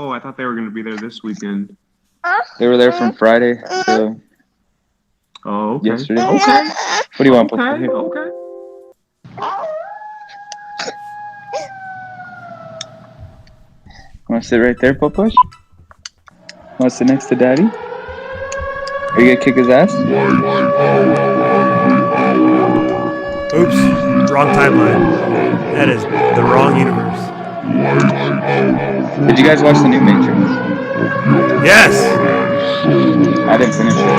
Oh, I thought they were going to be there this weekend. They were there from Friday to Oh, okay. yesterday. Okay. What do you want, Papa? Okay. Here. Okay. Want to sit right there, Papa? Want to sit next to Daddy? Are you gonna kick his ass? Oops, wrong timeline. That is the wrong universe. Did you guys watch the new Matrix? Yes! I didn't finish it.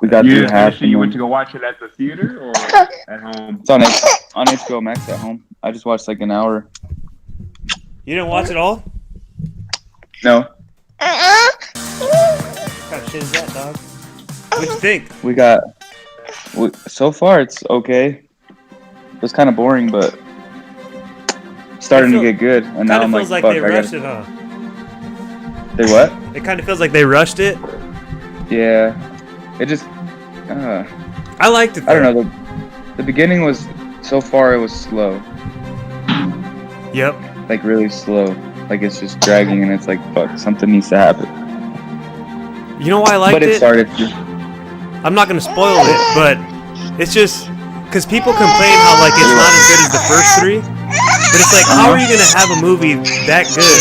We got You through didn't half. finish it? You went to go watch it at the theater or at home? It's on HBO Max at home. I just watched like an hour. You didn't watch it all? No, What kind of shit is that, dog? What'd you think? so far it's okay. It was kind of boring, but starting to get good. And now Kind I'm of feels like, like fuck, they I rushed gotta. it, huh? They what? It kind of feels like they rushed it. Yeah. It just. I liked it, though. I don't know. The beginning was so far it was slow, Yep. like really slow. Like it's just dragging, and it's like fuck, something needs to happen. You know why I liked But it started to. I'm not gonna spoil it, but it's just because people complain how like it's not as good as the first three, but it's like how are you gonna have a movie that good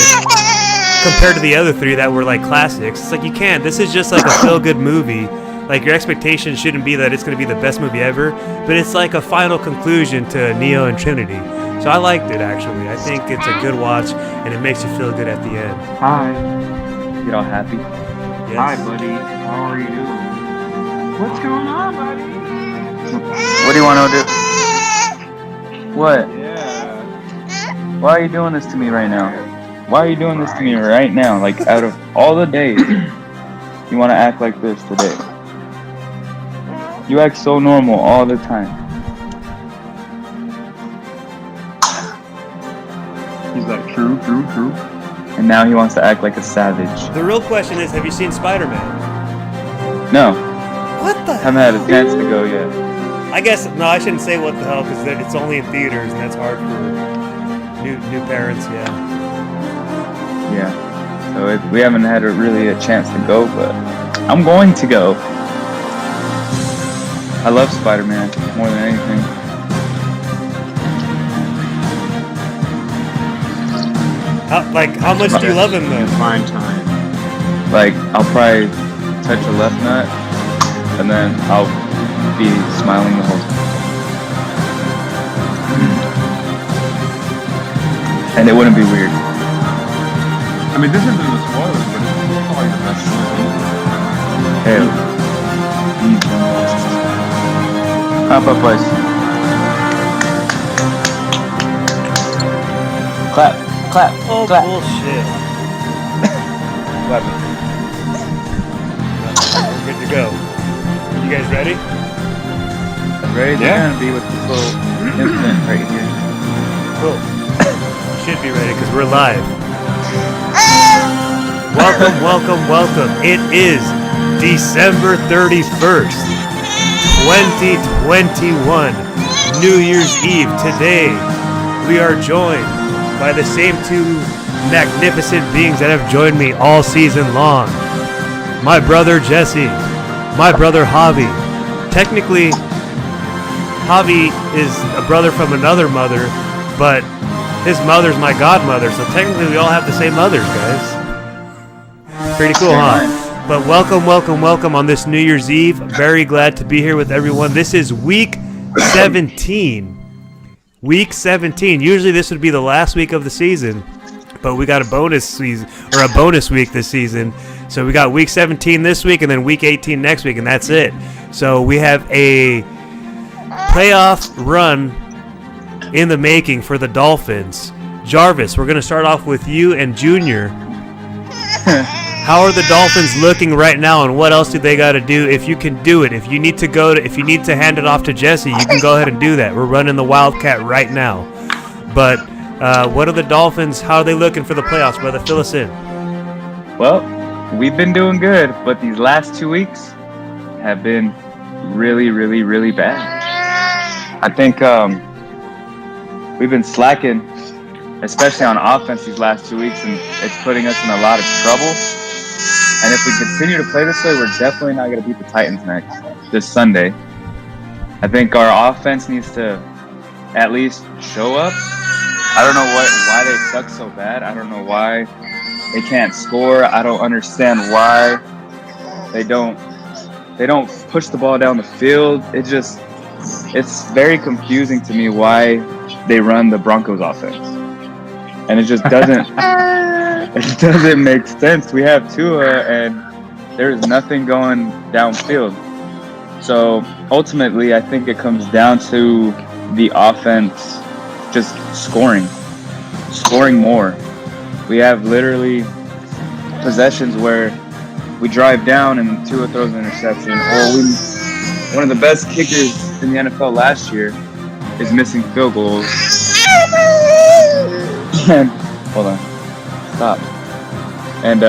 compared to the other three that were like classics? It's like you can't. This is just like a feel-good movie. Like your expectation shouldn't be that it's gonna be the best movie ever, but it's like a final conclusion to Neo and Trinity. So I liked it actually. I think it's a good watch and it makes you feel good at the end. Hi. Get all happy. Yes. Hi, buddy. How are you doing? What's going on, buddy? What do you want to do? What? Yeah. Why are you doing this to me right now? Why are you doing this to me right now? Like out of all the days, you want to act like this today? You act so normal all the time. He's like, true. And now he wants to act like a savage. The real question is, have you seen Spider-Man? No, What the? haven't had a chance to go yet. I guess no, I shouldn't say what the hell because it's only in theaters and that's hard for new parents. Yeah. Yeah. So we haven't had really a chance to go, but I'm going to go. I love Spider-Man more than anything. How much do you love him though? Fine time. Like, I'll probably touch a left nut, and then I'll be smiling the whole time. And it wouldn't be weird. I mean, this isn't a spoiler, but it's probably the best movie. Hell. Up, boys. Clap, Oh clap. bullshit! Clap it. We're good to go. You guys ready? Ready? They're Yeah. gonna be with this little infant right here. Cool. Should be ready because we're live. Welcome. It is December 31st, 2021, New Year's Eve. Today, we are joined by the same two magnificent beings that have joined me all season long. My brother Jesse, my brother Javi. Technically, Javi is a brother from another mother, but his mother's my godmother, so technically we all have the same mothers, guys. Pretty cool, huh? But welcome on this New Year's Eve. Very glad to be here with everyone. This is week 17. Week 17. Usually this would be the last week of the season, but we got a bonus season or a bonus week this season. So we got week 17 this week and then week 18 next week, and that's it. So we have a playoff run in the making for the Dolphins. Jarvis, we're going to start off with you and Junior. How are the Dolphins looking right now, and what else do they got to do? If you can do it, if you need to hand it off to Jesse, you can go ahead and do that. We're running the Wildcat right now. But what are the Dolphins? How are they looking for the playoffs, brother? Fill us in. Well, we've been doing good, but these last 2 weeks have been really, really, really bad. I think we've been slacking, especially on offense these last 2 weeks, and it's putting us in a lot of trouble. And if we continue to play this way, we're definitely not going to beat the Titans this Sunday. I think our offense needs to at least show up. I don't know why they suck so bad. I don't know why they can't score. I don't understand why they don't push the ball down the field. It's very confusing to me why they run the Broncos offense. And it just doesn't it doesn't make sense. We have Tua and there's nothing going downfield. So ultimately I think it comes down to the offense just scoring more. We have literally possessions where we drive down and Tua throws an interception, or one of the best kickers in the NFL last year is missing field goals. And hold on, stop. And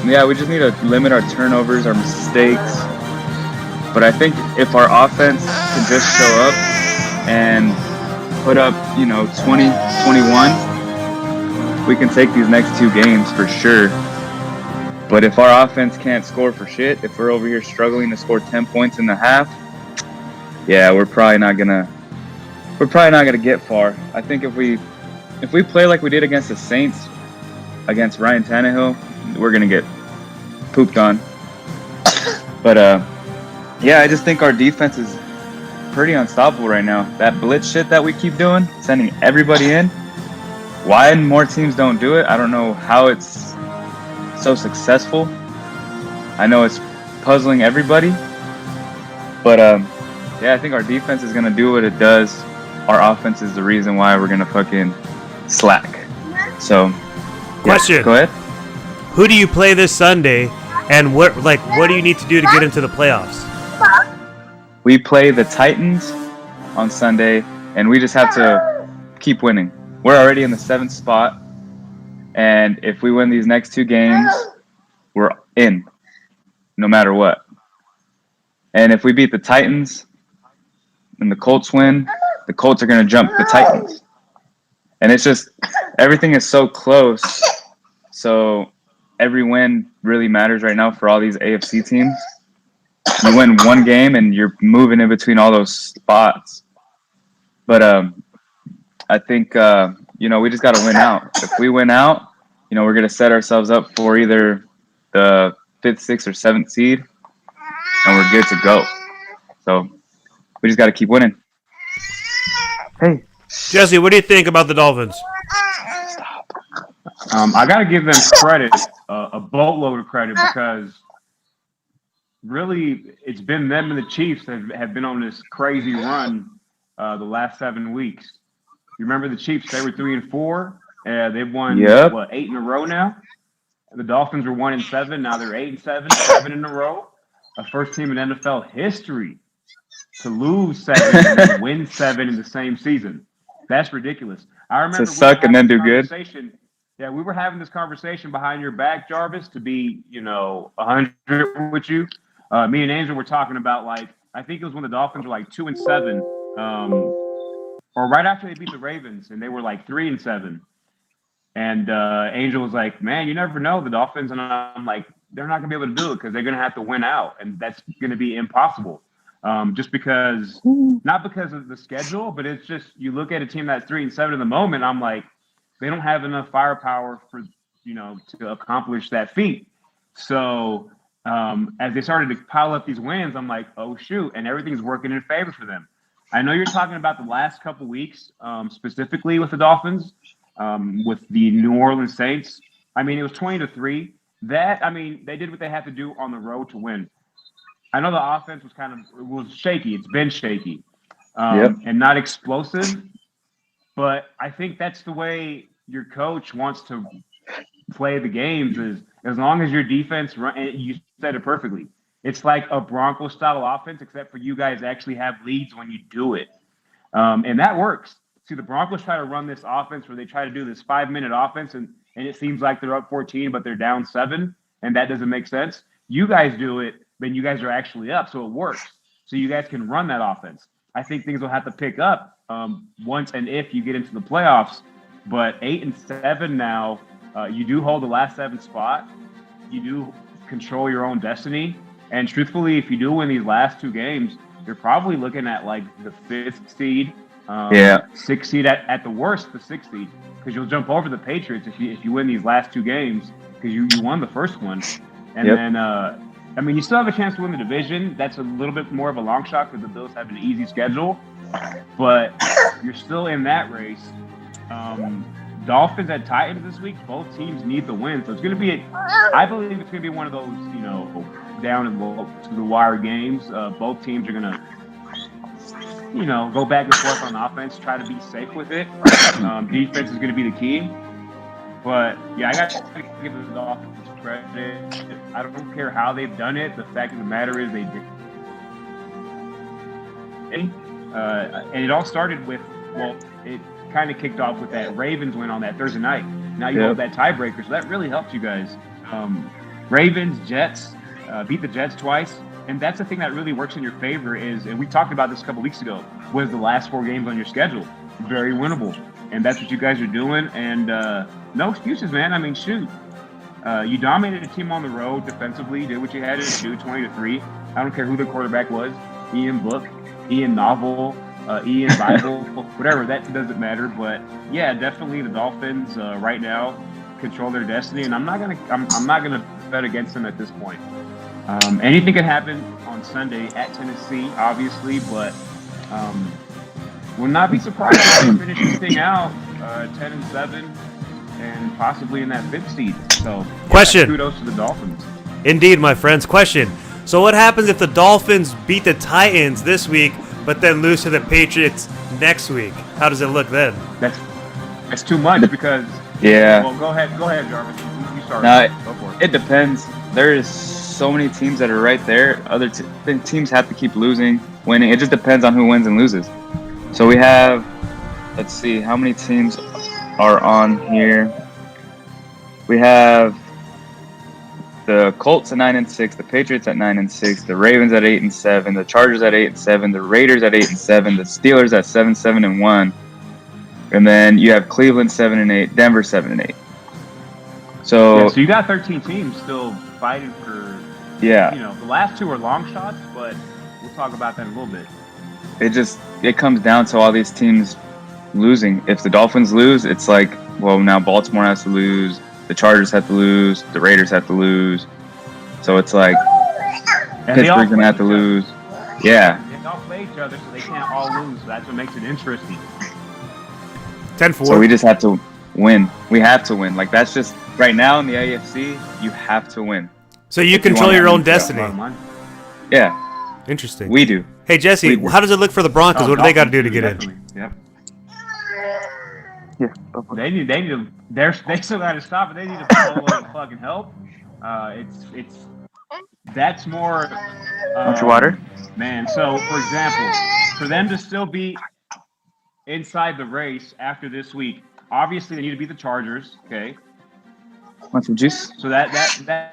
yeah, we just need to limit our turnovers, our mistakes. But I think if our offense can just show up and put up, 20, 21, we can take these next 2 games for sure. But if our offense can't score for shit, if we're over here struggling to score 10 points in the half, yeah, we're probably not gonna get far. I think if we play like we did against the Saints, against Ryan Tannehill, we're gonna get pooped on. But yeah, I just think our defense is pretty unstoppable right now. That blitz shit that we keep doing, sending everybody in. Why more teams don't do it, I don't know how it's so successful. I know it's puzzling everybody. But yeah, I think our defense is going to do what it does. Our offense is the reason why we're going to fucking slack. So, Question. Yeah, go ahead. Who do you play this Sunday, and what do you need to do to get into the playoffs? We play the Titans on Sunday, and we just have to keep winning. We're already in the 7th spot, and if we win these next 2 games, we're in, no matter what. And if we beat the Titans and the Colts win, the Colts are going to jump the Titans. And it's just, everything is so close. So every win really matters right now for all these AFC teams. You win 1 game and you're moving in between all those spots. But I think, we just got to win out. If we win out, we're going to set ourselves up for either the 5th, 6th, or 7th seed, and we're good to go. So we just got to keep winning. Hey. Jesse, what do you think about the Dolphins? I got to give them credit, a boatload of credit, because really it's been them and the Chiefs that have been on this crazy run the last 7 weeks. You remember the Chiefs? They were 3-4. They've won 8 in a row now. The Dolphins were 1-7. Now they're 8-7, 7 in a row. A first team in NFL history to lose 7 and win 7 in the same season. That's ridiculous. I remember to suck and then do good. Yeah, we were having this conversation behind your back, Jarvis, to be 100 with you. Me and Angel were talking about, I think it was when the Dolphins were 2-7. Or right after they beat the Ravens, and they were 3-7. And Angel was like, man, you never know the Dolphins. And I'm like, they're not going to be able to do it because they're going to have to win out. And that's going to be impossible. Just because, not because of the schedule, but it's just, you look at a team that's 3-7 in the moment, I'm like, they don't have enough firepower for, to accomplish that feat. So as they started to pile up these wins, I'm like, oh, shoot. And everything's working in favor for them. I know you're talking about the last couple weeks, specifically with the Dolphins, with the New Orleans Saints. I mean, it was 20-3. They did what they had to do on the road to win. I know the offense was shaky. It's been shaky and not explosive. But I think that's the way your coach wants to play the games, is as long as your defense you said it perfectly. It's like a Broncos-style offense, except for you guys actually have leads when you do it. And that works. See, the Broncos try to run this offense where they try to do this 5-minute offense, and it seems like they're up 14, but they're down 7, and that doesn't make sense. You guys do it, then you guys are actually up, so it works. So you guys can run that offense. I think things will have to pick up once and if you get into the playoffs. But 8-7 now, you do hold the last 7 spot. You do control your own destiny. And truthfully, if you do win these last 2 games, you're probably looking at like the 5th seed, 6th seed at the worst, the 6th seed, because you'll jump over the Patriots if you win these last 2 games because you won the first one. And then, I mean, you still have a chance to win the division. That's a little bit more of a long shot because the Bills have an easy schedule, but you're still in that race. Dolphins at Titans this week. Both teams need the win, so it's going to be. I believe it's going to be one of those, down to the wire games. Both teams are going to, go back and forth on offense, try to be safe with it. Defense is going to be the key. But yeah, I got to give the Dolphins credit. I don't care how they've done it. The fact of the matter is they did. And it all started with, it kind of kicked off with that Ravens win on that Thursday night. Now you hold that tiebreaker, so that really helped you guys. Ravens, Jets, beat the Jets twice. And that's the thing that really works in your favor is, and we talked about this a couple weeks ago, was the last 4 games on your schedule. Very winnable. And that's what you guys are doing. And no excuses, man. I mean, shoot. You dominated a team on the road defensively, did what you had to do, 20-3. I don't care who the quarterback was, Ian Book, Ian Novel, Ian Bible, whatever, that doesn't matter. But yeah, definitely the Dolphins right now control their destiny, and I'm not gonna bet against them at this point. Anything can happen on Sunday at Tennessee, obviously, but will not be surprised if they finish this thing out 10-7 and possibly in that 5th seed. So question. Kudos to the Dolphins. Indeed, my friends. Question. So what happens if the Dolphins beat the Titans this week, but then lose to the Patriots next week? How does it look then? That's too much because. Yeah. Well, go ahead, Jarvis. You start. No, Go for it. It depends. There is so many teams that are right there. Other teams have to keep losing, winning. It just depends on who wins and loses. So we have, let's see, how many teams are on here? We have the Colts at 9-6, the Patriots at 9-6, the Ravens at 8-7, the Chargers at 8-7, the Raiders at 8-7, the Steelers at 7-7-1, and then you have Cleveland 7-8, Denver 7-8. So you got 13 teams still fighting for. Yeah. The last 2 are long shots, but we'll talk about that in a little bit. It comes down to all these teams losing. If the Dolphins lose, it's like, well, now Baltimore has to lose, the Chargers have to lose, the Raiders have to lose. So it's like Pittsburgh's gonna have to lose. Yeah. They all play each other, so they can't all lose. So that's what makes it interesting. 10-4. So we just have to win. We have to win. Like, that's just right now in the AFC, you have to win. So you control your own destiny. Yeah. Interesting. We do. Hey, Jesse, how does it look for the Broncos? What do they got to do to get in? Yep. Yeah. They need to. They still got to stop it. They need to follow and fucking help. That's more. Want your water? Man, so for example, for them to still be inside the race after this week, obviously they need to beat the Chargers. Okay. Want some juice? So that's a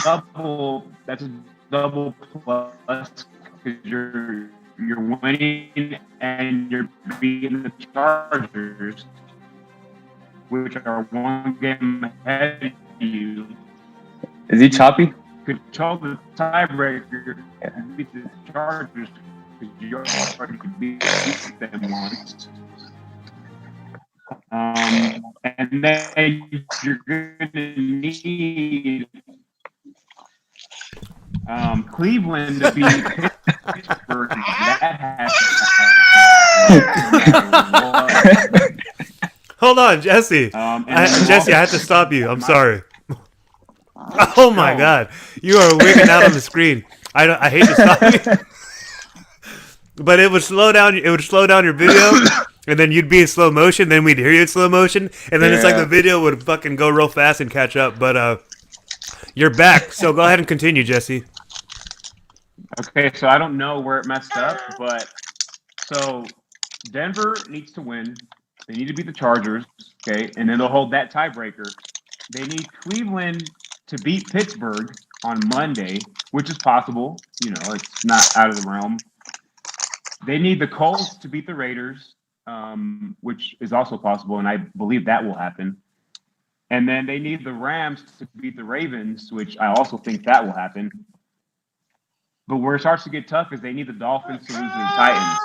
double. That's a double plus because you're winning and you're beating the Chargers, which are 1 game ahead of you. Is he choppy? Control the tiebreaker and beat the Chargers because you already beat them once. And then you're going to need Cleveland to beat Pittsburgh. That has to happen. Hold on, Jesse. Jesse, I have to stop you. I'm sorry. Oh my God, you are wigging out on the screen. I hate to stop you, but it would slow down. It would slow down your video, and then you'd be in slow motion. Then we'd hear you in slow motion, and then it's like the video would fucking go real fast and catch up. But you're back, so go ahead and continue, Jesse. Okay, so I don't know where it messed up, but so Denver needs to win. They need to beat the Chargers, okay, and then they'll hold that tiebreaker. They need Cleveland to beat Pittsburgh on Monday, which is possible. It's not out of the realm. They need the Colts to beat the Raiders, which is also possible, and I believe that will happen. And then they need the Rams to beat the Ravens, which I also think that will happen. But where it starts to get tough is they need the Dolphins to lose to the Titans.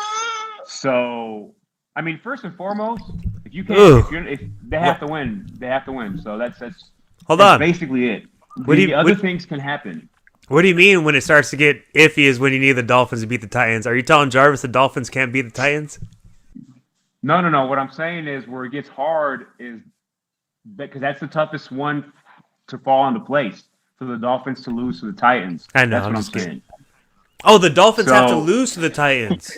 So, I mean, first and foremost, if you can't, if they have to win, they have to win. So that's Hold on. basically it. Other things can happen. What do you mean when it starts to get iffy is when you need the Dolphins to beat the Titans? Are you telling Jarvis the Dolphins can't beat the Titans? No. What I'm saying is where it gets hard is because that's the toughest one to fall into place for the Dolphins to lose to the Titans. I know. That's what I'm saying. Oh, the Dolphins have to lose to the Titans.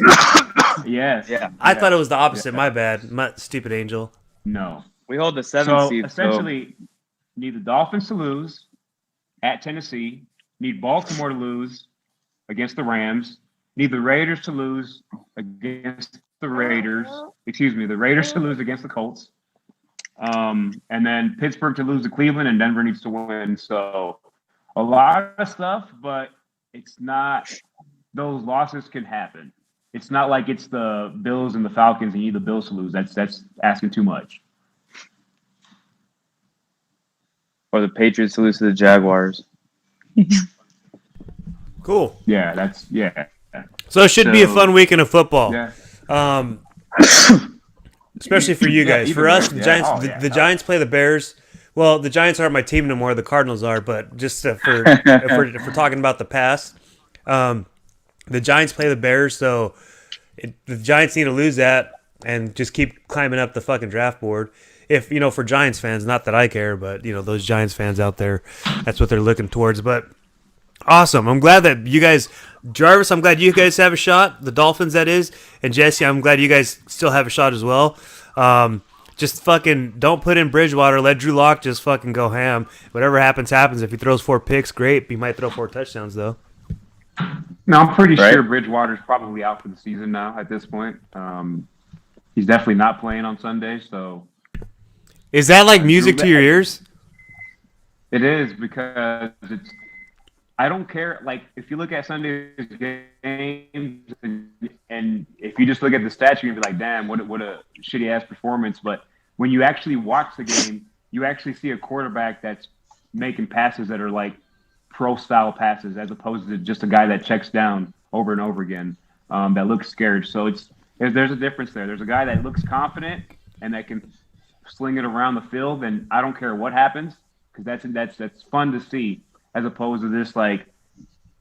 Yes. Yeah. I thought it was the opposite. My bad. My stupid angel. No. We hold the 7th seed. Essentially, need the Dolphins to lose at Tennessee. Need Baltimore to lose against the Rams. Need the Raiders to lose against the Raiders. Excuse me, the Raiders to lose against the Colts. And then Pittsburgh to lose to Cleveland, and Denver needs to win. So a lot of stuff, but it's not – those losses can happen. It's not like it's the Bills and the Falcons and you need the Bills to lose. That's asking too much. Or the Patriots to lose to the Jaguars. Cool. Yeah, So it should be a fun weekend of football. Yeah. Especially for you guys. either For us, way, the yeah. Giants, the Giants play the Bears. Well, the Giants aren't my team no more. The Cardinals are. But just if we're talking about the past, the Giants play the Bears. So the Giants need to lose that and just keep climbing up the fucking draft board. If, for Giants fans, not that I care, but, those Giants fans out there, that's what they're looking towards. But awesome. I'm glad that you guys, Jarvis, I'm glad you guys have a shot. The Dolphins, that is. And Jesse, I'm glad you guys still have a shot as well. Just fucking don't put in Bridgewater. Let Drew Lock just fucking go ham. Whatever happens, happens. If he throws 4 picks, great. He might throw 4 touchdowns, though. No, I'm pretty sure Bridgewater's probably out for the season now at this point. He's definitely not playing on Sunday, so. Is that like music to your ears? It is, because I don't care. Like, if you look at Sunday's games and if you just look at the stats, you're going to be like, damn, what a shitty-ass performance. But when you actually watch the game, you actually see a quarterback that's making passes that are like pro-style passes as opposed to just a guy that checks down over and over again that looks scared. So there's a difference there. There's a guy that looks confident and that can sling it around the field, and I don't care what happens because that's fun to see as opposed to this like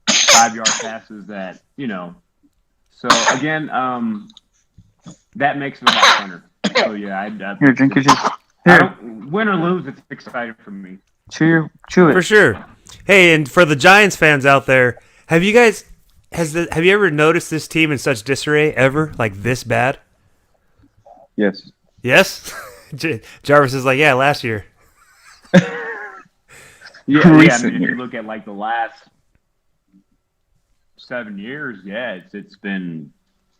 5-yard passes that So again, that makes it a lot funner. So yeah, Here, drink your juice. Win or lose, it's exciting for me. Chew it. For sure. Hey, and for the Giants fans out there, have you ever noticed this team in such disarray ever? Like this bad? Yes. Yes? Jarvis is like, yeah, last year. Yeah, I mean, if you look at like the last 7 years, yeah, it's been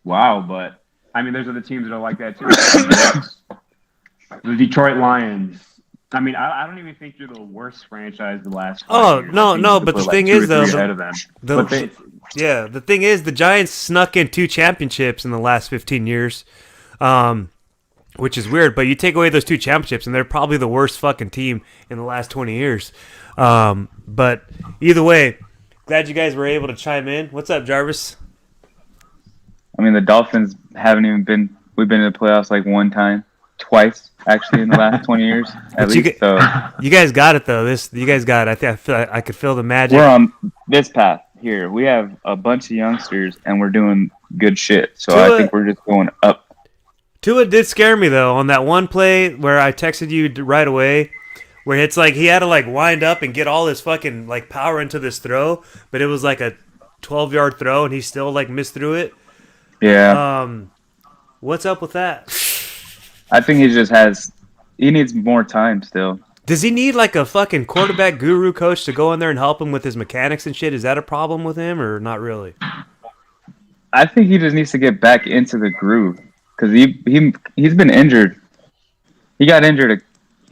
wow. But I mean, there's other teams that are like that too. The Detroit Lions. I mean, I don't even think you're the worst franchise the last 5 years. No. But the thing is, though, the thing is, the Giants snuck in 2 championships in the last 15 years, which is weird. But you take away those 2 championships, and they're probably the worst fucking team in the last 20 years. But either way, glad you guys were able to chime in. What's up, Jarvis? I mean, the Dolphins haven't even been. We've been in the playoffs like twice actually in the last 20 years at least. So you guys got it though. You guys got it. I feel like I could feel the magic. We're on this path here. We have a bunch of youngsters and we're doing good shit. So I think we're just going up. Tua did scare me though on that one play where I texted you right away, where it's like he had to like wind up and get all his fucking like power into this throw, but it was like a 12-yard throw and he still like missed through it. Yeah. What's up with that? I think he needs more time still. Does he need like a fucking quarterback guru coach to go in there and help him with his mechanics and shit? Is that a problem with him or not really? I think he just needs to get back into the groove because he's been injured. He got injured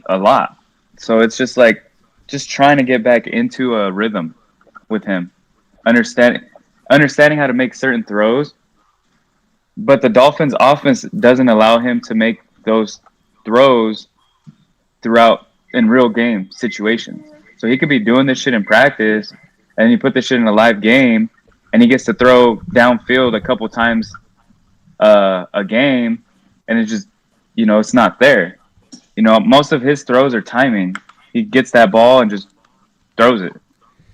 a lot. So it's just like trying to get back into a rhythm with him. Understanding how to make certain throws But the Dolphins' offense doesn't allow him to make those throws throughout in real game situations. So he could be doing this shit in practice, and you put this shit in a live game, and he gets to throw downfield a couple times a game, and it's just, it's not there. Most of his throws are timing. He gets that ball and just throws it.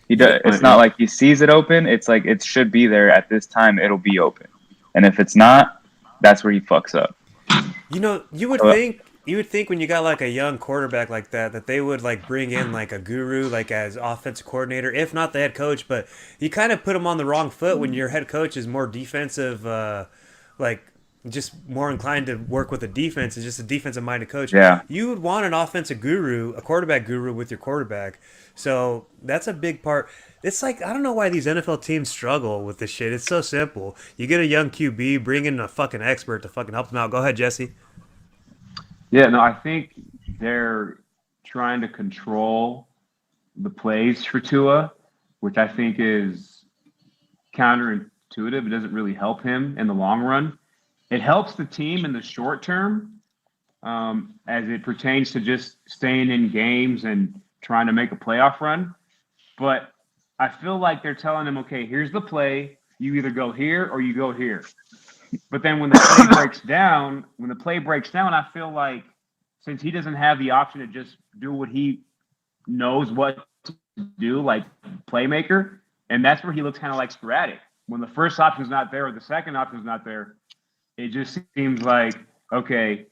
He does. It's not like he sees it open. It's like it should be there at this time. It'll be open. And if it's not, that's where he fucks up. You would think when you got like a young quarterback like that they would like bring in like a guru like as offensive coordinator, if not the head coach. But you kind of put him on the wrong foot when your head coach is more defensive, like just more inclined to work with the defense. Is just a defensive minded coach. Yeah. You would want an offensive guru, a quarterback guru with your quarterback. So that's a big part. It's like, I don't know why these NFL teams struggle with this shit. It's so simple. You get a young QB, bring in a fucking expert to fucking help them out. Go ahead, Jesse. Yeah, no, I think they're trying to control the plays for Tua, which I think is counterintuitive. It doesn't really help him in the long run. It helps the team in the short term, as it pertains to just staying in games and trying to make a playoff run. But I feel like they're telling him, okay, here's the play. You either go here or you go here. But then when the play breaks down, I feel like since he doesn't have the option to just do what he knows what to do, like playmaker, and that's where he looks kind of like sporadic. When the first option's not there or the second option's not there, it just seems like, okay,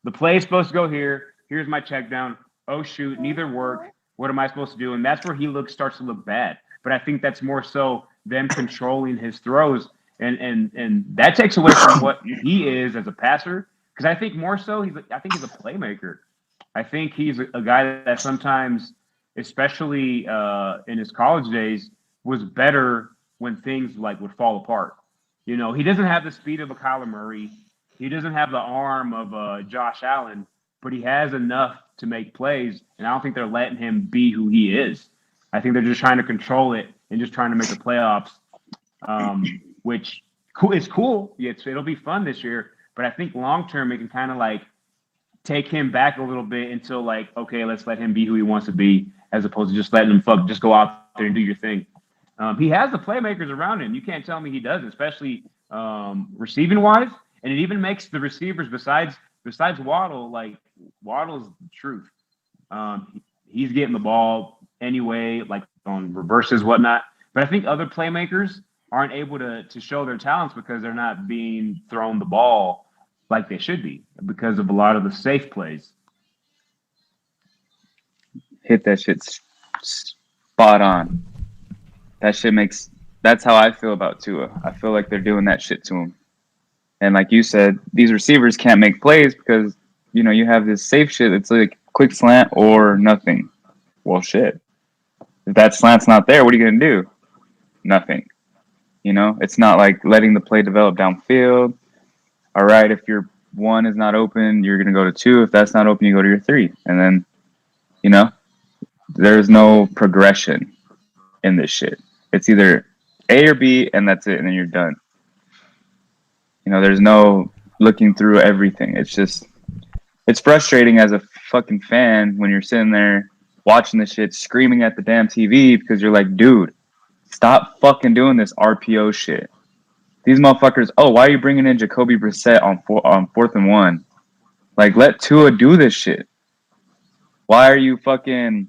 the play is supposed to go here. Here's my check down. Oh, shoot, neither work. What am I supposed to do? And that's where he starts to look bad. But I think that's more so them controlling his throws. And that takes away from what he is as a passer. Because I think more so, he's a playmaker. I think he's a guy that sometimes, especially in his college days, was better when things like would fall apart. He doesn't have the speed of a Kyler Murray. He doesn't have the arm of Josh Allen, but he has enough to make plays. And I don't think they're letting him be who he is. I think they're just trying to control it and just trying to make the playoffs, which is cool. It'll be fun this year. But I think long term, it can kind of like take him back a little bit until like, okay, let's let him be who he wants to be, as opposed to just letting him just go out there and do your thing. He has the playmakers around him. You can't tell me he doesn't, especially receiving wise. And it even makes the receivers besides Waddle, like Waddle's the truth. He's getting the ball anyway, like on reverses, whatnot. But I think other playmakers aren't able to show their talents because they're not being thrown the ball like they should be because of a lot of the safe plays. Hit that shit spot on. That's how I feel about Tua. I feel like they're doing that shit to him. And like you said, these receivers can't make plays because, you have this safe shit. It's like quick slant or nothing. Well, shit. If that slant's not there, what are you going to do? Nothing. It's not like letting the play develop downfield. All right, if your one is not open, you're going to go to two. If that's not open, you go to your three. And then, there's no progression in this shit. It's either A or B, and that's it, and then you're done. There's no looking through everything. It's frustrating as a fucking fan when you're sitting there watching this shit, screaming at the damn TV because you're like, dude, stop fucking doing this RPO shit. These motherfuckers, why are you bringing in Jacoby Brissett on 4th and 1? Like, let Tua do this shit. Why are you fucking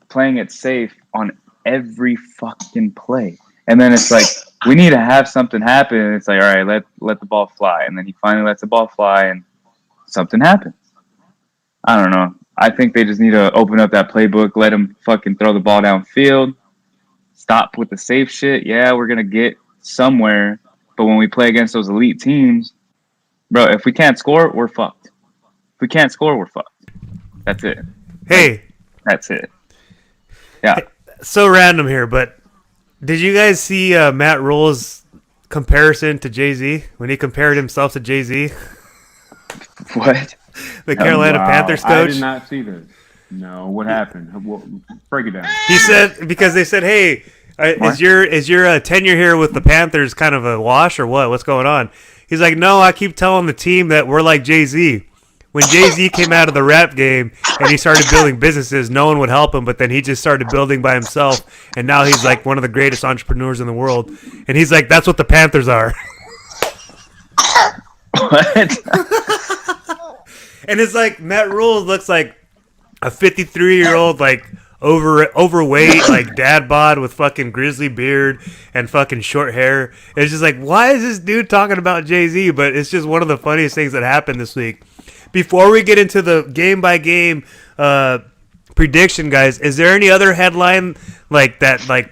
playing it safe on every fucking play? And then it's like, we need to have something happen. And it's like, all right, let the ball fly. And then he finally lets the ball fly and something happens. I don't know. I think they just need to open up that playbook, let him fucking throw the ball downfield, stop with the safe shit. Yeah, we're going to get somewhere. But when we play against those elite teams, bro, if we can't score, we're fucked. If we can't score, we're fucked. That's it. Hey. That's it. Yeah. So random here, but did you guys see Matt Rule's comparison to Jay-Z when he compared himself to Jay-Z? What? The Carolina Panthers coach? I did not see this. No, what happened? Break it down. He said, because they said, hey, Is your tenure here with the Panthers kind of a wash or what? What's going on? He's like, no, I keep telling the team that we're like Jay-Z. When Jay-Z came out of the rap game and he started building businesses, no one would help him, but then he just started building by himself, and now he's like one of the greatest entrepreneurs in the world. And he's like, that's what the Panthers are. What? And it's like Matt Rule looks like a 53-year-old, like overweight, like dad bod with fucking grizzly beard and fucking short hair. It's just like, why is this dude talking about Jay-Z? But it's just one of the funniest things that happened this week. Before we get into the game-by-game prediction, guys, is there any other headline like that like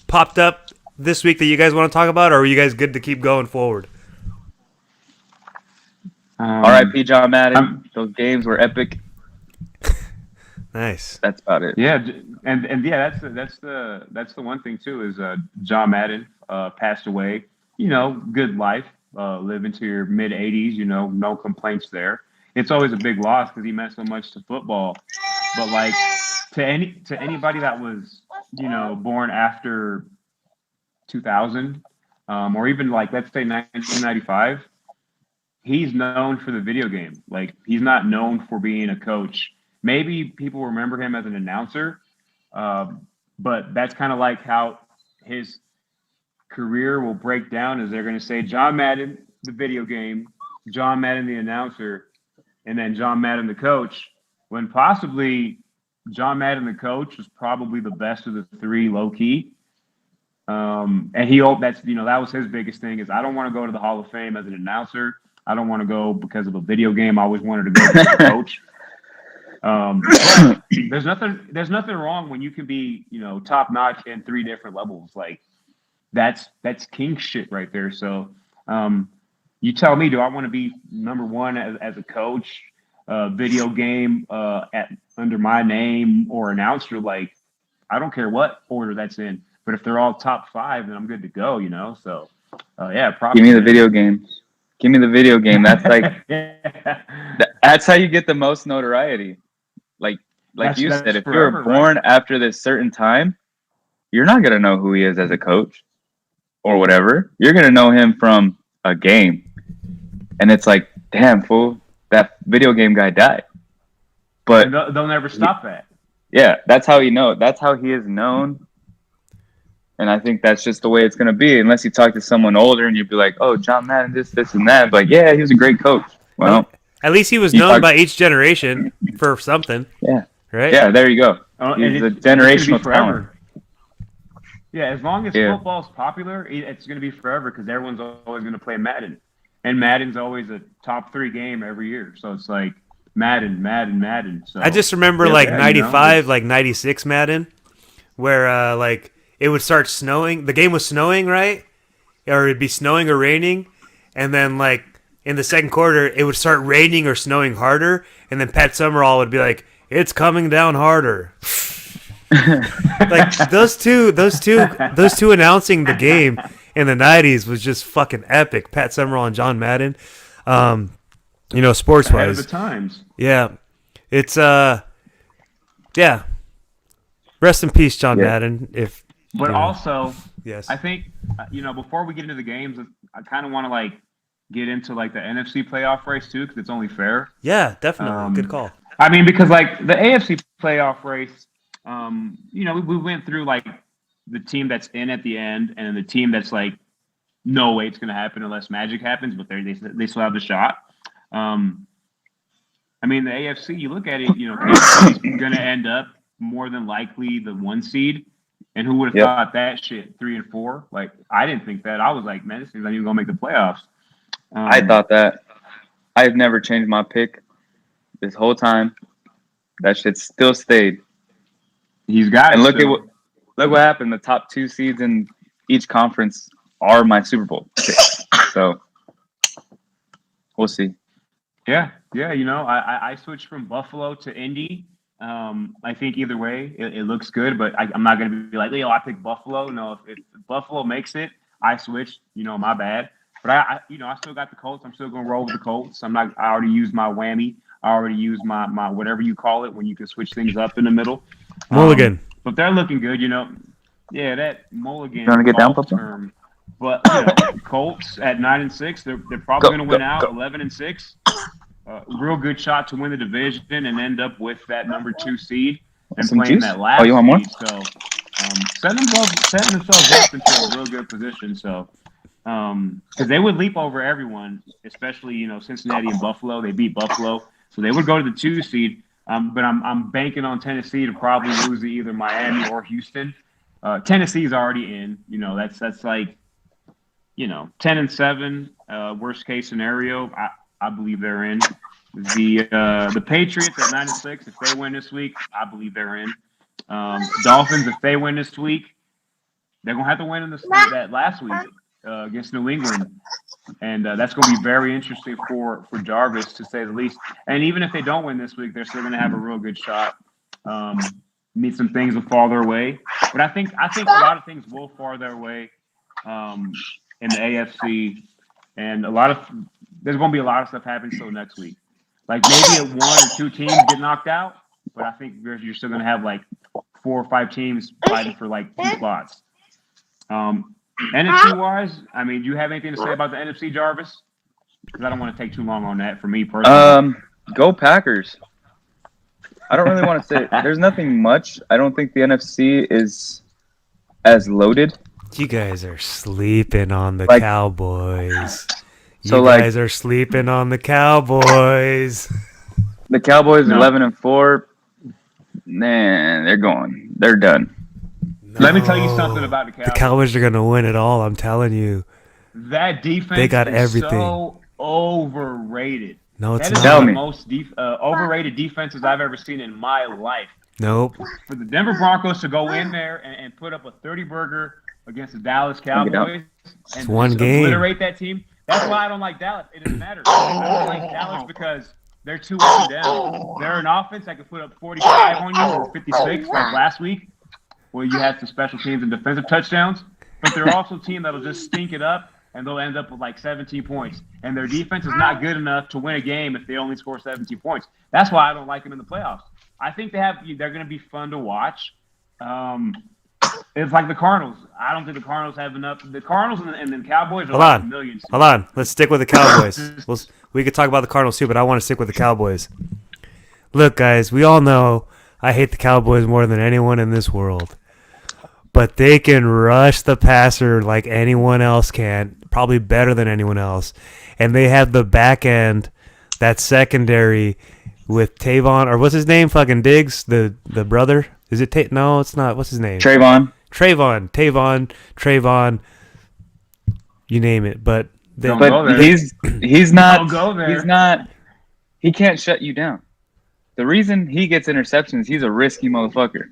popped up this week that you guys want to talk about, or are you guys good to keep going forward? R.I.P. John Madden. Those games were epic. Nice. That's about it. Yeah, and yeah, that's the one thing too is John Madden passed away. You know, good life, live into your mid 80s. You know, no complaints there. It's always a big loss because he meant so much to football. But like to anybody that was, you know, born after 2000, or even like let's say 1995, he's known for the video game. Like he's not known for being a coach. Maybe people remember him as an announcer, but that's kind of like how his career will break down. Is they're going to say John Madden, the video game, John Madden, the announcer, and then John Madden, the coach, when possibly John Madden, the coach, was probably the best of the three, low key. And that was his biggest thing is I don't want to go to the Hall of Fame as an announcer. I don't want to go because of a video game. I always wanted to go as a coach. There's nothing wrong when you can be, you know, top notch in three different levels. Like that's king shit right there. So, you tell me, do I want to be number one as a coach, video game under my name or announcer? Like, I don't care what order that's in, but if they're all top five, then I'm good to go. You know, so yeah. Probably. Give me the video games. Give me the video game. That's like that's how you get the most notoriety. Like you said, if you're born after this certain time, you're not gonna know who he is as a coach or whatever. You're gonna know him from a game. And it's like, damn, fool, that video game guy died. But they'll never stop that. Yeah, that's how that's how he is known. And I think that's just the way it's going to be. Unless you talk to someone older and you'd be like, oh, John Madden, this, and that. But yeah, he was a great coach. Well, at least he was known by each generation for something. Yeah. Right? Yeah, there you go. He's a generational talent. Yeah, as long as football's popular, it's going to be forever because everyone's always going to play Madden. And Madden's always a top 3 game every year. So it's like Madden. So I just remember 95, 96 Madden, where like it would start snowing. The game was snowing, right? Or it'd be snowing or raining. And then like in the second quarter, it would start raining or snowing harder. And then Pat Summerall would be like, it's coming down harder. Like those two announcing the game in the 90s was just fucking epic. Pat Summerall and John Madden. You know, sports wise. Ahead of the times. Yeah. It's yeah. Rest in peace, John Madden. But also, yes. I think before we get into the games, I kind of want to get into the NFC playoff race too, because it's only fair. Yeah, definitely. Good call. I mean, because the AFC playoff race, we went through the team that's in at the end, and the team that's no way it's going to happen unless magic happens, but they still have the shot. I mean, the AFC, you look at it, Kansas is going to end up more than likely the 1 seed, and who would have thought that shit 3 and 4? I didn't think that. I was like, man, this team's not even going to make the playoffs. I thought that. I've never changed my pick this whole time. That shit still stayed. He's got it. And look what happened. The top 2 seeds in each conference are my Super Bowl picks. So we'll see. Yeah. I switched from Buffalo to Indy. I think either way, it looks good, but I'm not going to be like, I picked Buffalo. No, if Buffalo makes it, I switched. My bad. But I still got the Colts. I'm still going to roll with the Colts. I already used my whammy. I already used my whatever you call it when you can switch things up in the middle. Mulligan. But they're looking good. Yeah, that mulligan You wanna get down, golf Papa? term. But Colts at 9-6, they're probably going to win out 11-6. Real good shot to win the division and end up with that number 2 seed and Some playing juice? that last Oh, you want more? seed. So setting themselves up into a real good position. So because they would leap over everyone, especially Cincinnati and Buffalo. They beat Buffalo, so they would go to the 2 seed. But I'm banking on Tennessee to probably lose to either Miami or Houston. Tennessee's already in. That's like 10-7. Worst case scenario, I believe they're in. The Patriots at 9-6. If they win this week, I believe they're in. Dolphins, if they win this week, they're gonna have to win in that last week against New England, and that's gonna be very interesting for Jarvis to say the least. And even if they don't win this week, they're still gonna have a real good shot. Meet some things will fall their way, but I think a lot of things will fall their way in the AFC, and there's going to be a lot of stuff happening still next week. Like maybe 1 or 2 teams get knocked out, but I think you're still going to have like 4 or 5 teams fighting for like 2 spots. NFC wise, I mean, do you have anything to say about the NFC, Jarvis? Because I don't want to take too long on that for me personally. Go Packers. I don't really want to say there's nothing much. I don't think the NFC is as loaded. You guys are sleeping on the Cowboys. So, you guys are sleeping on the Cowboys. The Cowboys 11-4. Man, they're done. No. Let me tell you something about the Cowboys. The Cowboys are going to win it all, I'm telling you. That defense They got is everything. so overrated. No, it's That is not. one of the most overrated defenses I've ever seen in my life. Nope. For the Denver Broncos to go in there and put up a 30-burger against the Dallas Cowboys and one just game. obliterate that team, that's why I don't like Dallas. It doesn't matter. I don't like Dallas because they're too up and down. They're an offense that can put up 45 on you or 56 like last week where you had some special teams and defensive touchdowns. But they're also a team that'll just stink it up and they'll end up with like 17 points. And their defense is not good enough to win a game if they only score 17 points. That's why I don't like them in the playoffs. I think they're going to be fun to watch. It's like the Cardinals. I don't think the Cardinals have enough. The Cardinals and the Cowboys are like millions. Hold on. Let's stick with the Cowboys. We could talk about the Cardinals too, but I want to stick with the Cowboys. Look, guys, we all know I hate the Cowboys more than anyone in this world. But they can rush the passer like anyone else can, probably better than anyone else. And they have the back end, that secondary with Tavon, or what's his name? Fucking Diggs, the brother. Is it No, it's not. What's his name? Trayvon. Trayvon. You name it. But he's not. Don't go there. He's not. He can't shut you down. The reason he gets interceptions, he's a risky motherfucker.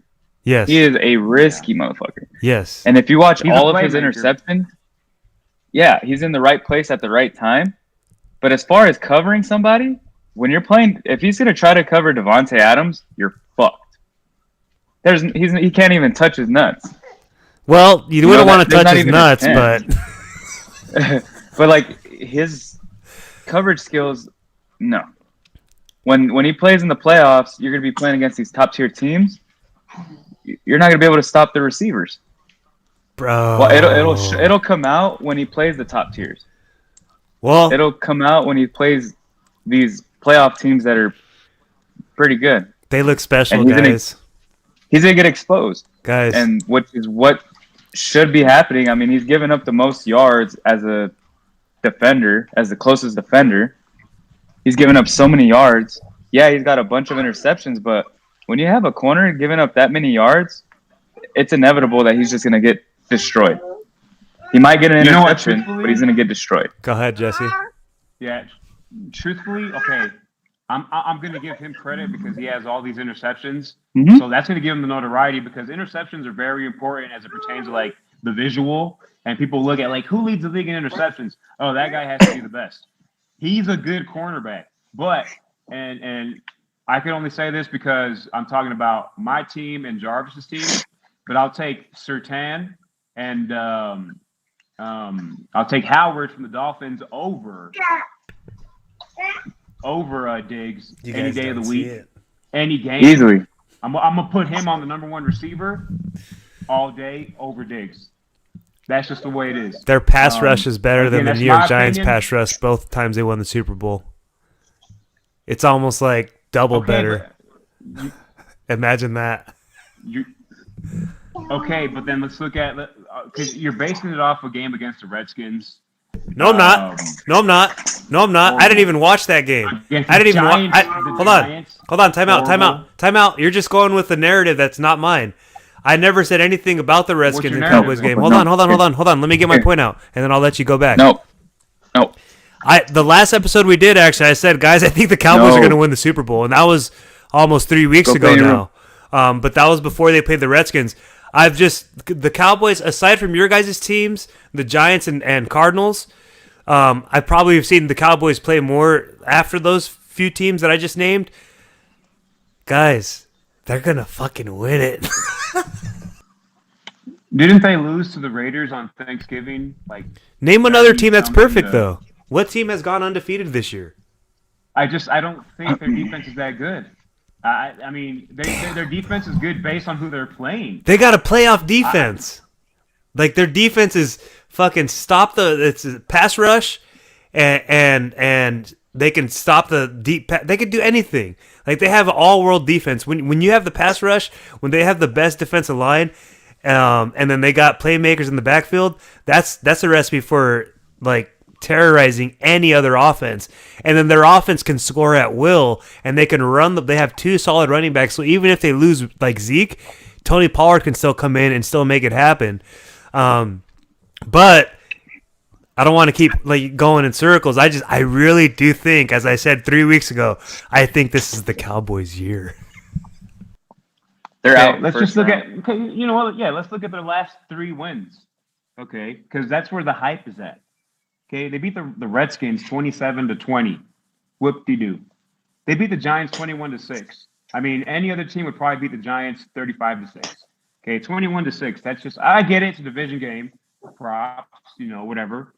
Yes. He is a risky motherfucker. Yes. And if you watch He's all a of his playmaker. interceptions, yeah, he's in the right place at the right time. But as far as covering somebody, when you're playing, if he's going to try to cover Devontae Adams, you're fucked. He can't even touch his nuts. Well, you wouldn't want to there's touch not his even a nuts, chance. but But like his coverage skills, no. When he plays in the playoffs, you're going to be playing against these top tier teams. You're not going to be able to stop the receivers. bro. Well, it'll come out when he plays the top tiers. Well, It'll come out when he plays these playoff teams that are pretty good. they look special, And guys. He's gonna get exposed, Guys, and which is what should be happening. I mean, he's given up the most yards as a defender, as the closest defender. He's given up so many yards. Yeah, he's got a bunch of interceptions, but when you have a corner giving up that many yards, it's inevitable that he's just gonna get destroyed. He might get an You know what, interception, truthfully? but he's gonna get destroyed. go ahead, Jesse. Yeah, truthfully, okay. I'm going to give him credit because he has all these interceptions. Mhm. So that's going to give him the notoriety because interceptions are very important as it pertains to like the visual. And people look at like who leads the league in interceptions. Oh, that guy has to be the best. He's a good cornerback, but and I can only say this because I'm talking about my team and Jarvis's team. But I'll take Surtain and I'll take Howard from the Dolphins over Diggs You any guys day of don't the see week, it. any game. Easily. I'm gonna put him on the number one receiver all day over Diggs. That's just the way it is. Their pass rush is better than again, the that's New York my Giants opinion. pass rush both times they won the Super Bowl. It's almost like double better. but Imagine that. You okay? But then let's look at because you're basing it off a game against the Redskins. No, I'm not. No, I'm not. No, I'm not. I didn't even watch that game. Against I didn't even watch. Giants, the Hold on. Giants, Hold on. Time out. Time horrible. out. Time out. You're just going with the narrative that's not mine. I never said anything about the Redskins your and narrative? Cowboys game. No. Hold on. Let me get my point out, and then I'll let you go back. No. The last episode we did, actually, I said, guys, I think the Cowboys No. are going to win the Super Bowl, and that was almost 3 weeks Go ago play your now. But that was before they played the Redskins. The Cowboys, aside from your guys' teams, the Giants and Cardinals, I probably have seen the Cowboys play more after those few teams that I just named. Guys, they're going to fucking win it. Didn't they lose to the Raiders on Thanksgiving? Like, Name another team that's something perfect, to- though. What team has gone undefeated this year? I don't think their defense is that good. I mean, their defense is good based on who they're playing. They got a playoff defense. Like their defense is fucking stop it's a pass rush, and they can stop the deep. They can do anything. Like they have an all world defense. When you have the pass rush, when they have the best defensive line, and then they got playmakers in the backfield. That's a recipe for like terrorizing any other offense. And then their offense can score at will, and they can run. They have two solid running backs. So even if they lose like Zeke, Tony Pollard can still come in and still make it happen. But I don't want to keep like going in circles. I really do think, as I said 3 weeks ago, I think this is the Cowboys' year. They're Okay, out. let's first just look round. at. Okay, you know what? Yeah, let's look at their last 3 wins. Okay, because that's where the hype is at. Okay, they beat the Redskins 27-20. Whoop-de-doo. They beat the Giants 21-6. I mean, any other team would probably beat the Giants 35-6. Okay, 21-6. That's just, I get it. It's a division game. Props, whatever.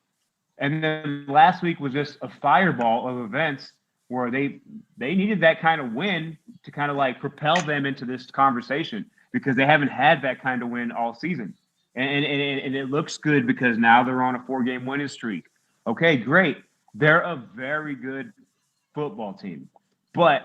And then last week was just a fireball of events where they needed that kind of win to kind of like propel them into this conversation because they haven't had that kind of win all season. And it looks good because now they're on a 4-game winning streak. Okay, great. They're a very good football team. But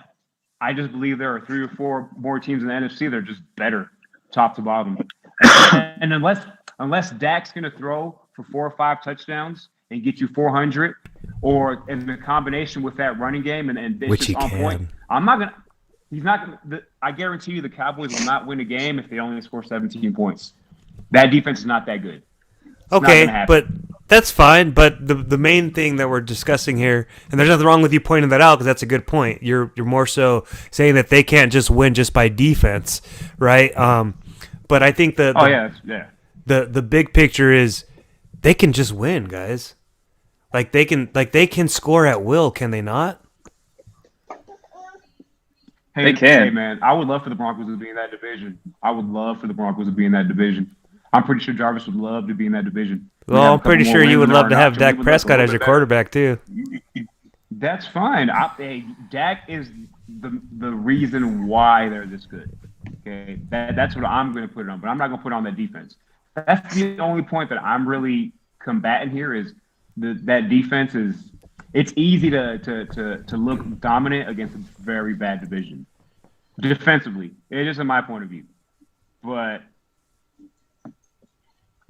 I just believe there are 3 or 4 more teams in the NFC that are just better, top to bottom. And unless Dak's going to throw for 4 or 5 touchdowns and get you 400, or in the combination with that running game and it's Which just he on can. point, I'm not going to – he's not going to – I guarantee you the Cowboys will not win a game if they only score 17 points. That defense is not that good. not Okay, gonna happen. but that's fine. But the main thing that we're discussing here, and there's nothing wrong with you pointing that out because that's a good point. You're more so saying that they can't just win just by defense, right? But I think the big picture is they can just win, guys. Like they can score at will, can they not? Hey, They can. Hey, man, I would love for the Broncos to be in that division. I would love for the Broncos to be in that division. I'm pretty sure Jarvis would love to be in that division. We Well, have a I'm pretty couple sure more you would wins in love to our have notch, and we Dak would love Prescott a as your little bit quarterback too. better. That's fine. Dak is the reason why they're this good. Okay, that's what I'm going to put it on, but I'm not going to put it on that defense. That's the only point that I'm really combating here is that defense is. It's easy to look dominant against a very bad division. Defensively, it is in my point of view. But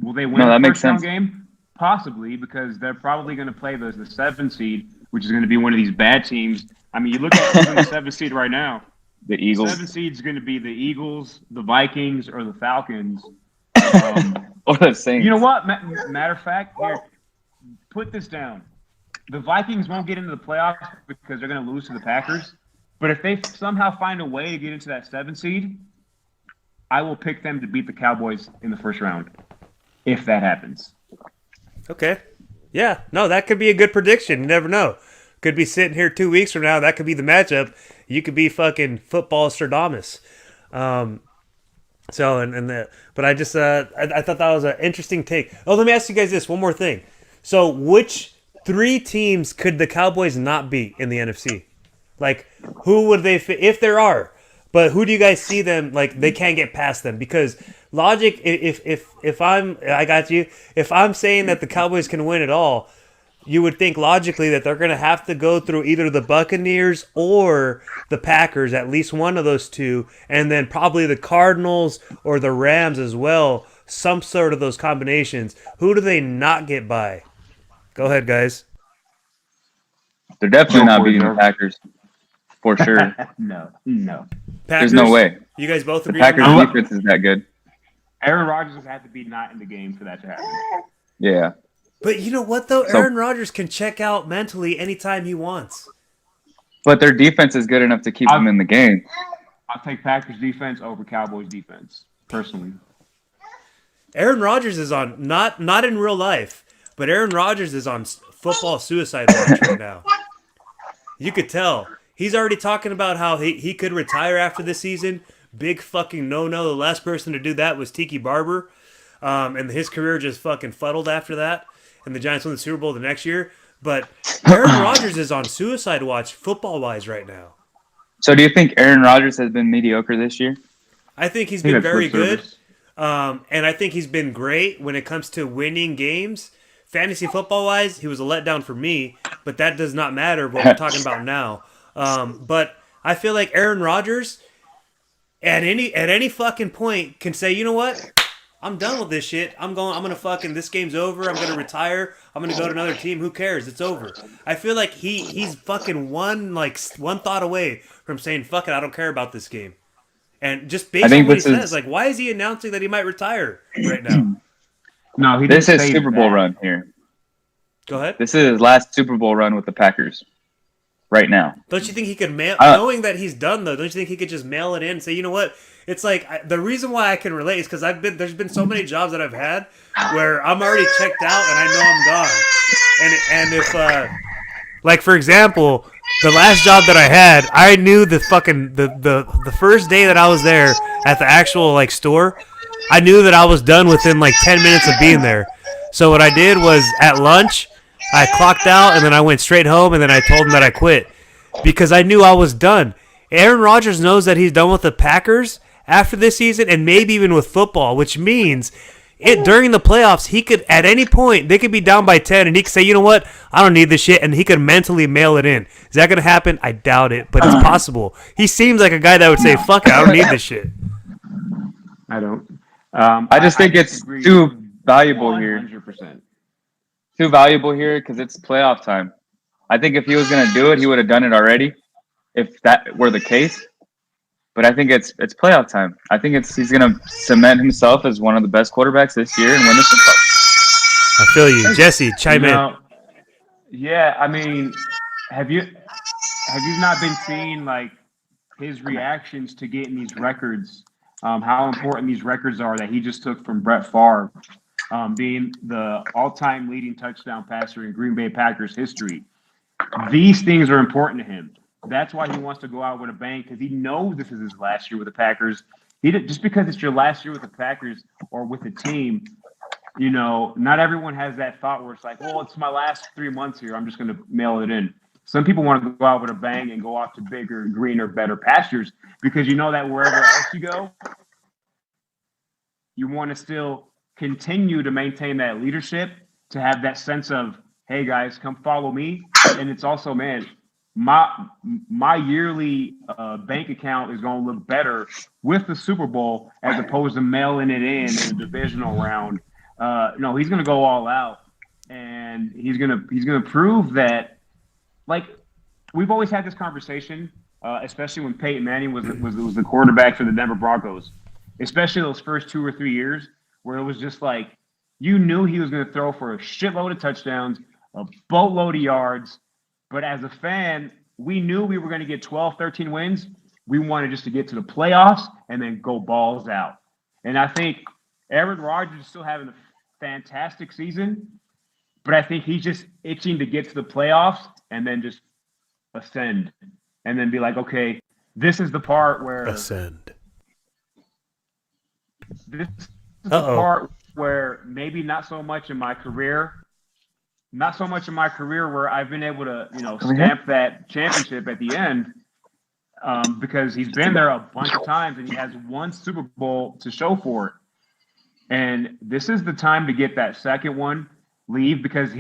will they win No, that the makes first round sense. game? Possibly, because they're probably going to play the 7 seed, which is going to be one of these bad teams. I mean, you look at who's in the 7 seed right now. The Eagles 7 seed is going to be the Eagles, the Vikings, or the Falcons. or the Saints. You know what? Matter of fact, here, put this down. The Vikings won't get into the playoffs because they're going to lose to the Packers. But if they somehow find a way to get into that 7 seed, I will pick them to beat the Cowboys in the first round, if that happens. Okay. Yeah. No, that could be a good prediction. You never know. Could be sitting here 2 weeks from now. That could be the matchup. You could be fucking football Stradamus. But I just I thought that was an interesting take. Oh, let me ask you guys this one more thing. So, which 3 teams could the Cowboys not beat in the NFC? Like, who would they fit if there are? But who do you guys see them like they can't get past them? Because logic. If I got you. If I'm saying that the Cowboys can win it all, you would think logically that they're going to have to go through either the Buccaneers or the Packers, at least one of those two, and then probably the Cardinals or the Rams as well, some sort of those combinations. Who do they not get by? Go ahead, guys. They're definitely Go not for it, beating the Jarvis. Packers. For sure. No. Packers, There's no way. You guys both The agree on Packers that? defense is that good. Aaron Rodgers has had to be not in the game for that to happen. Yeah. But you know what, though? So- Aaron Rodgers can check out mentally anytime he wants. But their defense is good enough to keep them in the game. I'll take Packers defense over Cowboys defense, personally. Aaron Rodgers is on, not in real life, but Aaron Rodgers is on football suicide watch right now. You could tell. He's already talking about how he could retire after this season. Big fucking no-no. The last person to do that was Tiki Barber. And his career just fucking fuddled after that. And the Giants won the Super Bowl the next year. But Aaron Rodgers is on suicide watch football-wise right now. So do you think Aaron Rodgers has been mediocre this year? I think he's I think been that's very lip good. service. And I think he's been great when it comes to winning games. Fantasy football-wise, he was a letdown for me. But that does not matter what we're talking about now. But I feel like Aaron Rodgers, at any fucking point, can say, you know what? I'm done with this shit. I'm gonna fucking, this game's over. I'm gonna retire. I'm gonna go to another team. Who cares? It's over. I feel like he's fucking one thought away from saying, fuck it, I don't care about this game. And just based on what he says, like, why is he announcing that he might retire right now? No, he This didn't is say Super Bowl that. run here. Go ahead. This is his last Super Bowl run with the Packers. Right now. Don't you think he could mail, knowing that he's done though? Don't you think he could just mail it in and say, you know what? It's like the reason why I can relate is because there's been so many jobs that I've had where I'm already checked out and I know I'm gone. And if like for example, the last job that I had, I knew the fucking the first day that I was there at the actual like store, I knew that I was done within like 10 minutes of being there. So what I did was at lunch, I clocked out and then I went straight home and then I told him that I quit because I knew I was done. Aaron Rodgers knows that he's done with the Packers after this season and maybe even with football, which means during the playoffs, he could, at any point, they could be down by 10 and he could say, you know what, I don't need this shit, and he could mentally mail it in. Is that going to happen? I doubt it, but it's possible. He seems like a guy that would say, fuck it, I don't need this shit. I don't. I just think it's disagree too valuable here. 100%. Too valuable here because it's playoff time. I think if he was going to do it, he would have done it already if that were the case. But I think it's playoff time. I think he's going to cement himself as one of the best quarterbacks this year and win the Super Bowl. I feel you. Jesse, chime in. Yeah, I mean, have you not been seeing like his reactions to getting these records? How important these records are that he just took from Brett Favre, being the all-time leading touchdown passer in Green Bay Packers history. These things are important to him. That's why he wants to go out with a bang, because he knows this is his last year with the Packers. Just because it's your last year with the Packers or with the team, you know, not everyone has that thought where it's like, well, it's my last 3 months here. I'm just going to mail it in. Some people want to go out with a bang and go off to bigger, greener, better pastures because you know that wherever else you go, you want to still continue to maintain that leadership, to have that sense of, hey, guys, come follow me. And it's also, man, my yearly bank account is going to look better with the Super Bowl as opposed to mailing it in the divisional round. No, he's going to go all out, and he's going to prove that. Like, we've always had this conversation, especially when Peyton Manning was the quarterback for the Denver Broncos, especially those first 2 or 3 years where it was just like you knew he was going to throw for a shitload of touchdowns, a boatload of yards. But as a fan, we knew we were going to get 12, 13 wins. We wanted just to get to the playoffs and then go balls out. And I think Aaron Rodgers is still having a fantastic season, but I think he's just itching to get to the playoffs and then just ascend and then be like, okay, this is the part where Ascend. this is the part where maybe not so much in my career where I've been able to, you know, stamp that championship at the end, because he's been there a bunch of times and he has one Super Bowl to show for it. And this is the time to get that second one, leave, because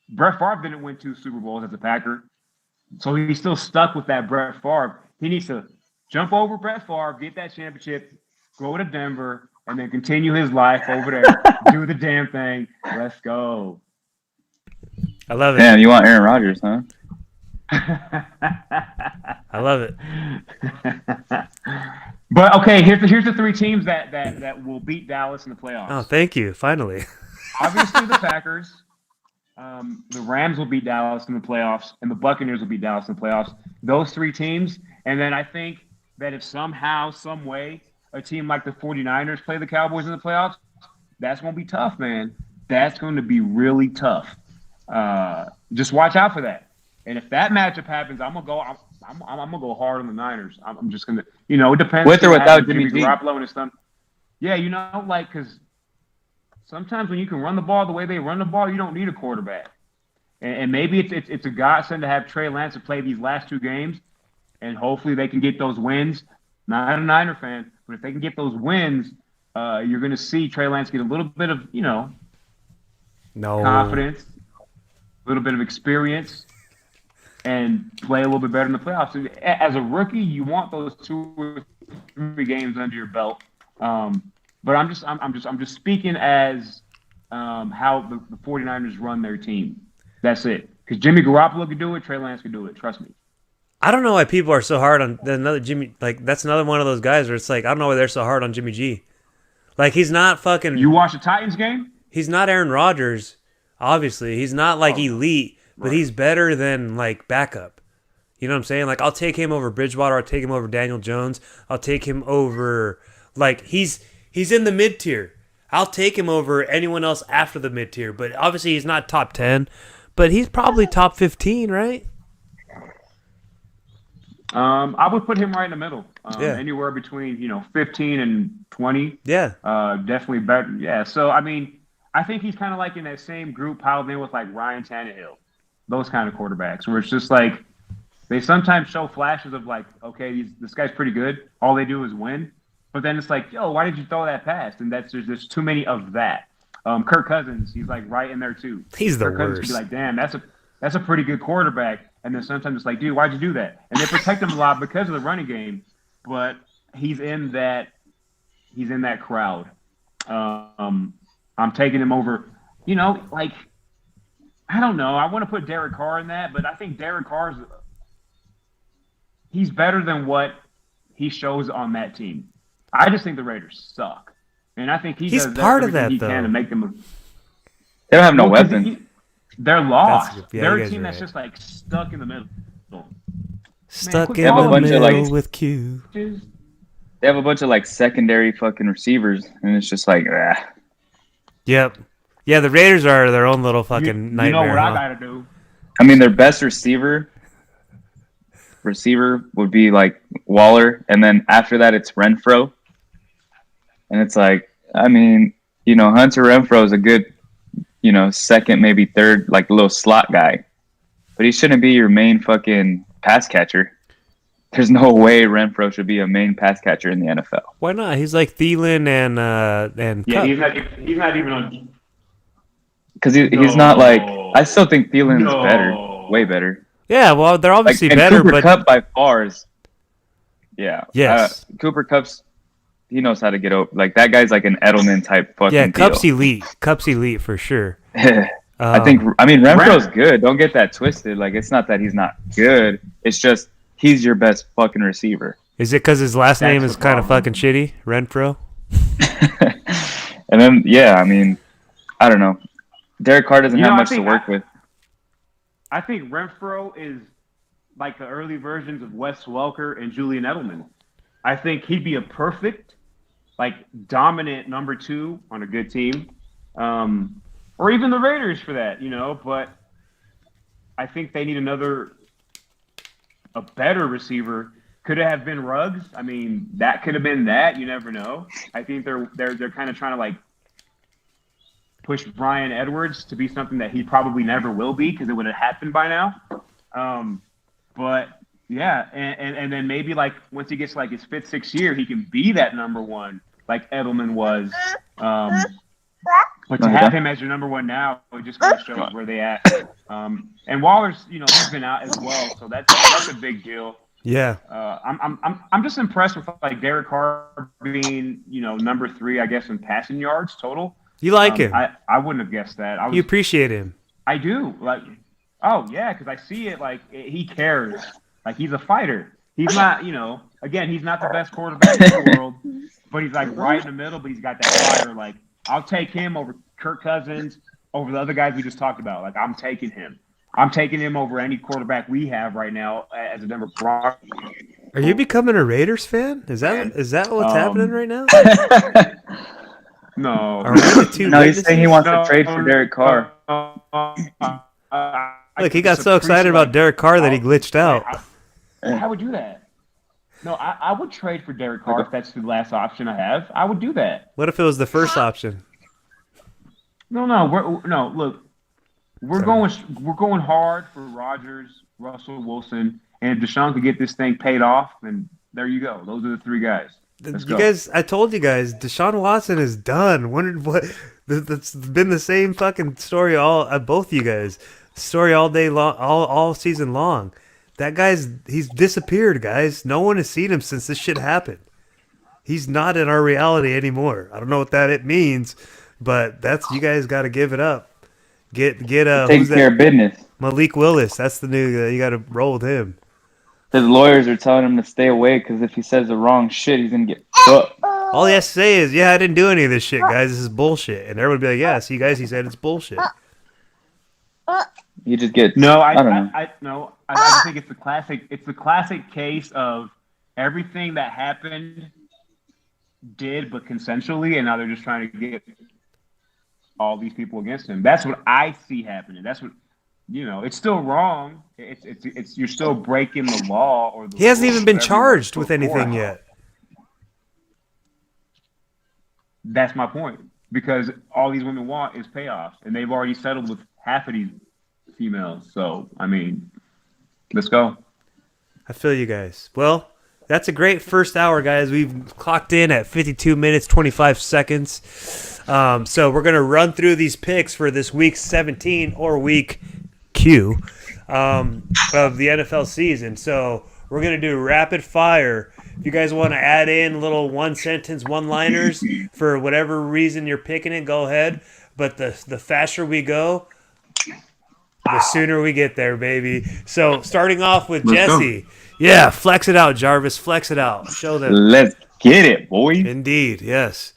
Brett Favre didn't win 2 Super Bowls as a Packer. So he's still stuck with that Brett Favre. He needs to jump over Brett Favre, get that championship, go to Denver, and then continue his life over there. Do the damn thing. Let's go. I love it. Damn, you want Aaron Rodgers, huh? I love it. But okay, here's the 3 teams that will beat Dallas in the playoffs. Oh, thank you. Finally. Obviously, the Packers. The Rams will beat Dallas in the playoffs, and the Buccaneers will beat Dallas in the playoffs. Those 3 teams. And then I think that if somehow, some way, a team like the 49ers play the Cowboys in the playoffs, that's going to be tough, man. That's going to be really tough. Just watch out for that. And if that matchup happens, I'm gonna go hard on the Niners. I'm just gonna, it depends. With or without Jimmy G. Garoppolo and his son. Yeah, because sometimes when you can run the ball the way they run the ball, you don't need a quarterback. And maybe it's a godsend to have Trey Lance to play these last 2 games, and hopefully they can get those wins. Not a Niner fan, but if they can get those wins, you're going to see Trey Lance get a little bit of, confidence, a little bit of experience, and play a little bit better in the playoffs. As a rookie, you want those 2 or 3 games under your belt. But I'm just speaking as how the 49ers run their team. That's it. Because Jimmy Garoppolo could do it, Trey Lance could do it. Trust me. I don't know why people are so hard on another Jimmy. Like, that's another one of those guys where it's like, I don't know why they're so hard on Jimmy G. Like, he's not fucking. You watch the Titans game? He's not Aaron Rodgers, obviously. He's not like elite, but he's better than like backup. You know what I'm saying? Like, I'll take him over Bridgewater. I'll take him over Daniel Jones. I'll take him over, like, he's in the mid tier. I'll take him over anyone else after the mid tier. But obviously, he's not top 10. But he's probably top 15, right? I would put him right in the middle. Yeah. Anywhere between 15 and 20. Yeah. Definitely better. Yeah. So I mean, I think he's kind of like in that same group piled in with like Ryan Tannehill, those kind of quarterbacks, where it's just like they sometimes show flashes of like, okay, this guy's pretty good. All they do is win, but then it's like, yo, why did you throw that pass? And there's too many of that. Kirk Cousins, he's like right in there too. He's the Kirk Cousins worst. could be like, damn, that's a pretty good quarterback. And then sometimes it's like, dude, why'd you do that? And they protect him a lot because of the running game, but he's in that crowd. I'm taking him over, like, I don't know. I want to put Derek Carr in that, but I think Derek Carr's he's better than what he shows on that team. I just think the Raiders suck. And I think he's does part of everything that, he can though. to make them. They don't have no weapons. They're lost. Yeah, They're you a guys team are that's right. just like stuck in the middle. Stuck quit in calling the them middle bitches. with Q. They have a bunch of like secondary fucking receivers, and it's just like, Yep. Yeah, the Raiders are their own little fucking nightmare. You know what I huh? gotta do? I mean, their best receiver would be like Waller, and then after that it's Renfro. And it's like, I mean, Hunter Renfro is a good, second, maybe third, like little slot guy. But he shouldn't be your main fucking pass catcher. There's no way Renfro should be a main pass catcher in the NFL. Why not? He's like Thielen and Yeah, Cup. he's not even on. Because he's not like, I still think Thielen's better, way better. Yeah, well, they're obviously and better, Cooper but Kupp by far is, yeah. Yes. Cooper Kupp's, he knows how to get over. Like, that guy's like an Edelman type fucking yeah, deal. Cup's elite. Cup's elite for sure. I mean, Renfro's good. Don't get that twisted. Like, it's not that he's not good. It's just he's your best fucking receiver. Is it because his last name That's is the kind of problem. fucking shitty, Renfro? And then, yeah, I mean, I don't know. Derek Carr doesn't have I much to think work with. I think Renfro is like the early versions of Wes Welker and Julian Edelman. I think he'd be a perfect, like, dominant number 2 on a good team. Or even the Raiders for that, but I think they need a better receiver. Could it have been Ruggs? I mean, that could have been that. You never know. I think they're kind of trying to like push Brian Edwards to be something that he probably never will be because it would have happened by now. But yeah, and then maybe like once he gets like his 5th, 6th year, he can be that number 1. like Edelman was. But to have him as your number one now, it just kind of shows where they at. And Waller's, he's been out as well, so that's a big deal. Yeah. I'm just impressed with like Derek Carr being, number 3, I guess, in passing yards total. You like him? I wouldn't have guessed that. You appreciate him? I do. Like, oh yeah, because I see it. Like he cares. Like he's a fighter. He's not, again, he's not the best quarterback in the world, but he's like right in the middle. But he's got that fire. Like I'll take him over Kirk Cousins, over the other guys we just talked about. Like I'm taking him. I'm taking him over any quarterback we have right now as a Denver Broncos. Are you becoming a Raiders fan? Is that what's happening right now? No. No, he's saying he wants to trade for Derek Carr. Look, he got so excited about Derek Carr that he glitched out. I would do that. No, I would trade for Derek Carr if that's the last option I have. I would do that. What if it was the first option? No. Look, we're going hard for Rodgers, Russell Wilson, and if Deshaun could get this thing paid off, then there you go. Those are the 3 guys. Let's go. I told you guys, Deshaun Watson is done. That's been the same fucking story both you guys. Story all day long, all season long. That he's disappeared, guys. No one has seen him since this shit happened. He's not in our reality anymore. I don't know what that means, but you guys got to give it up. Get take care of business. Malik Willis. That's the new. You got to roll with him. His lawyers are telling him to stay away because if he says the wrong shit, he's gonna get fucked. All he has to say is, "Yeah, I didn't do any of this shit, guys. This is bullshit." And everyone will be like, "Yeah, see, guys, he said it's bullshit." You just get I don't know. I think it's the classic. It's the classic case of everything that happened but consensually, and now they're just trying to get all these people against him. That's what I see happening. That's what it's still wrong. It's you're still breaking the law or he hasn't even been charged with anything yet. That's my point. Because all these women want is payoffs, and they've already settled with half of these females. So, I mean, let's go. I feel you guys. Well, that's a great first hour, guys. We've clocked in at 52 minutes, 25 seconds. So we're going to run through these picks for this week 17 or week Q of the NFL season. So we're going to do rapid fire. If you guys want to add in little one-sentence one-liners for whatever reason you're picking it, go ahead. But the faster we go, the sooner we get there, baby. So starting off with Jesse. Yeah, flex it out, Jarvis. Flex it out. Show them. Let's get it, boy. Indeed, yes.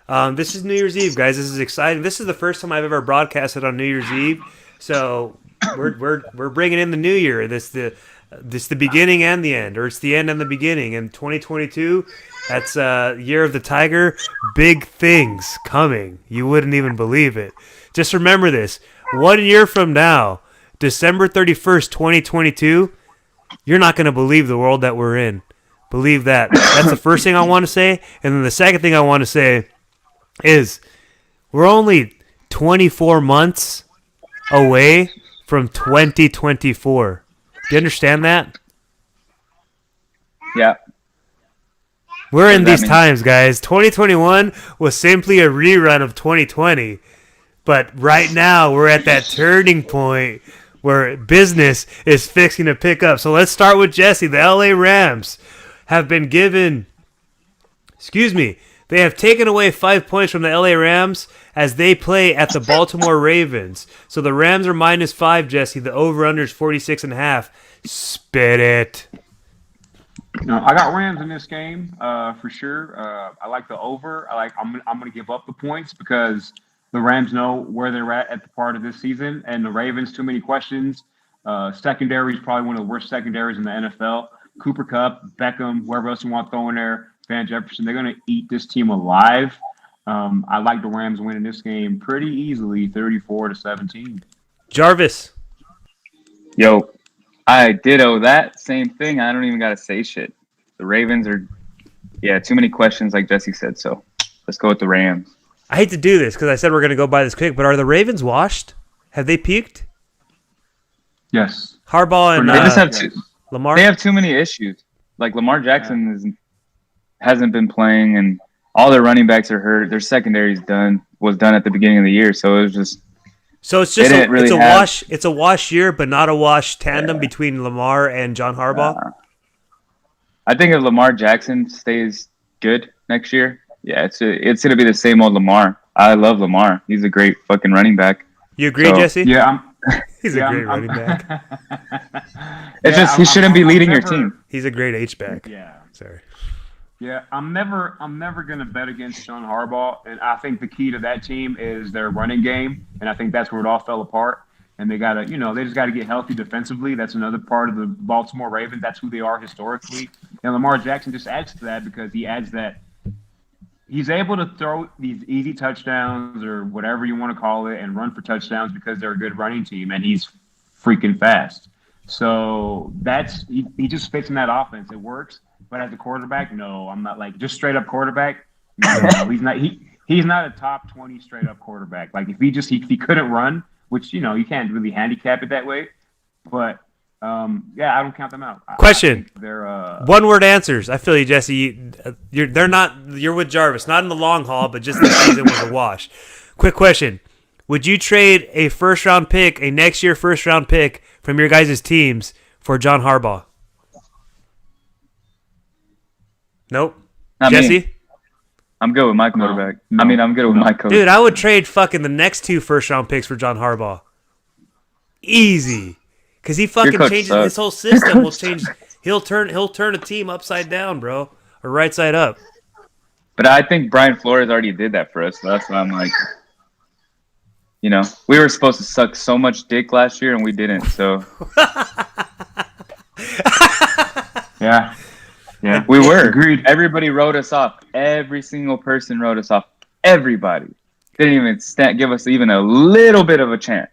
This is New Year's Eve, guys. This is exciting. This is the first time I've ever broadcasted on New Year's Eve. So we're bringing in the new year. This the beginning and the end, or it's the end and the beginning. And 2022, that's Year of the Tiger. Big things coming. You wouldn't even believe it. Just remember this. 1 year from now, December 31st, 2022, you're not going to believe the world that we're in. Believe that. That's the first thing I want to say. And then the second thing I want to say is we're only 24 months away from 2024. Do you understand that? Yeah. We're in these times, guys. 2021 was simply a rerun of 2020. But right now, we're at that turning point where business is fixing to pick up. So let's start with Jesse. The LA Rams have been given, they have taken away 5 points from the LA Rams as they play at the Baltimore Ravens. So the Rams are -5, Jesse. The over-under is 46.5. Spit it. No, I got Rams in this game for sure. I like the over. I'm going to give up the points because the Rams know where they're at the part of this season, and the Ravens, too many questions. Secondary is probably one of the worst secondaries in the NFL. Cooper Kupp, Beckham, whoever else you want throwing there, Van Jefferson, they're going to eat this team alive. I like the Rams winning this game pretty easily, 34-17. Jarvis. Yo, I ditto that same thing. I don't even got to say shit. The Ravens are, too many questions like Jesse said, so let's go with the Rams. I hate to do this because I said we're going to go by this quick, but are the Ravens washed? Have they peaked? Yes. Harbaugh and they just have Lamar? They have too many issues. Like Lamar Jackson hasn't been playing, and all their running backs are hurt. Their secondary's was done at the beginning of the year, so it was just. So it's just They didn't really have- wash. It's a wash year, but not a wash tandem between Lamar and John Harbaugh. I think if Lamar Jackson stays good next year, yeah, it's gonna be the same old Lamar. I love Lamar. He's a great fucking running back. You agree, So- Jesse? Yeah, He's a great running back. It's just he shouldn't be leading your team. He's a great H back. Yeah. Sorry. Yeah, I'm never gonna bet against John Harbaugh, and I think the key to that team is their running game, and I think that's where it all fell apart. And they gotta, they just gotta get healthy defensively. That's another part of the Baltimore Ravens. That's who they are historically. And Lamar Jackson just adds to that because he adds that he's able to throw these easy touchdowns or whatever you want to call it and run for touchdowns because they're a good running team, and he's freaking fast. So he just fits in that offense. It works. But as a quarterback, no, I'm not like just straight up quarterback. No, he's not. He's not a top 20 straight up quarterback. Like if he couldn't run, which you can't really handicap it that way. But yeah, I don't count them out. Question: They're one word answers. I feel you, Jesse. They're not. You're with Jarvis, not in the long haul, but just this season was a wash. Quick question: would you trade a first round pick, a next year first round pick from your guys' teams for John Harbaugh? Nope. Not Jesse? me. I'm good with my quarterback. No. I mean, I'm good with my coach. Dude, I would trade fucking the next 2 first round picks for John Harbaugh. Easy. Because he fucking coach changes sucks. his whole system. Will change. He'll turn a team upside down, bro, or right side up. But I think Brian Flores already did that for us. So that's why I'm like, we were supposed to suck so much dick last year and we didn't. So yeah. we were. Agreed. Everybody wrote us off. Every single person wrote us off. Everybody didn't even give us even a little bit of a chance.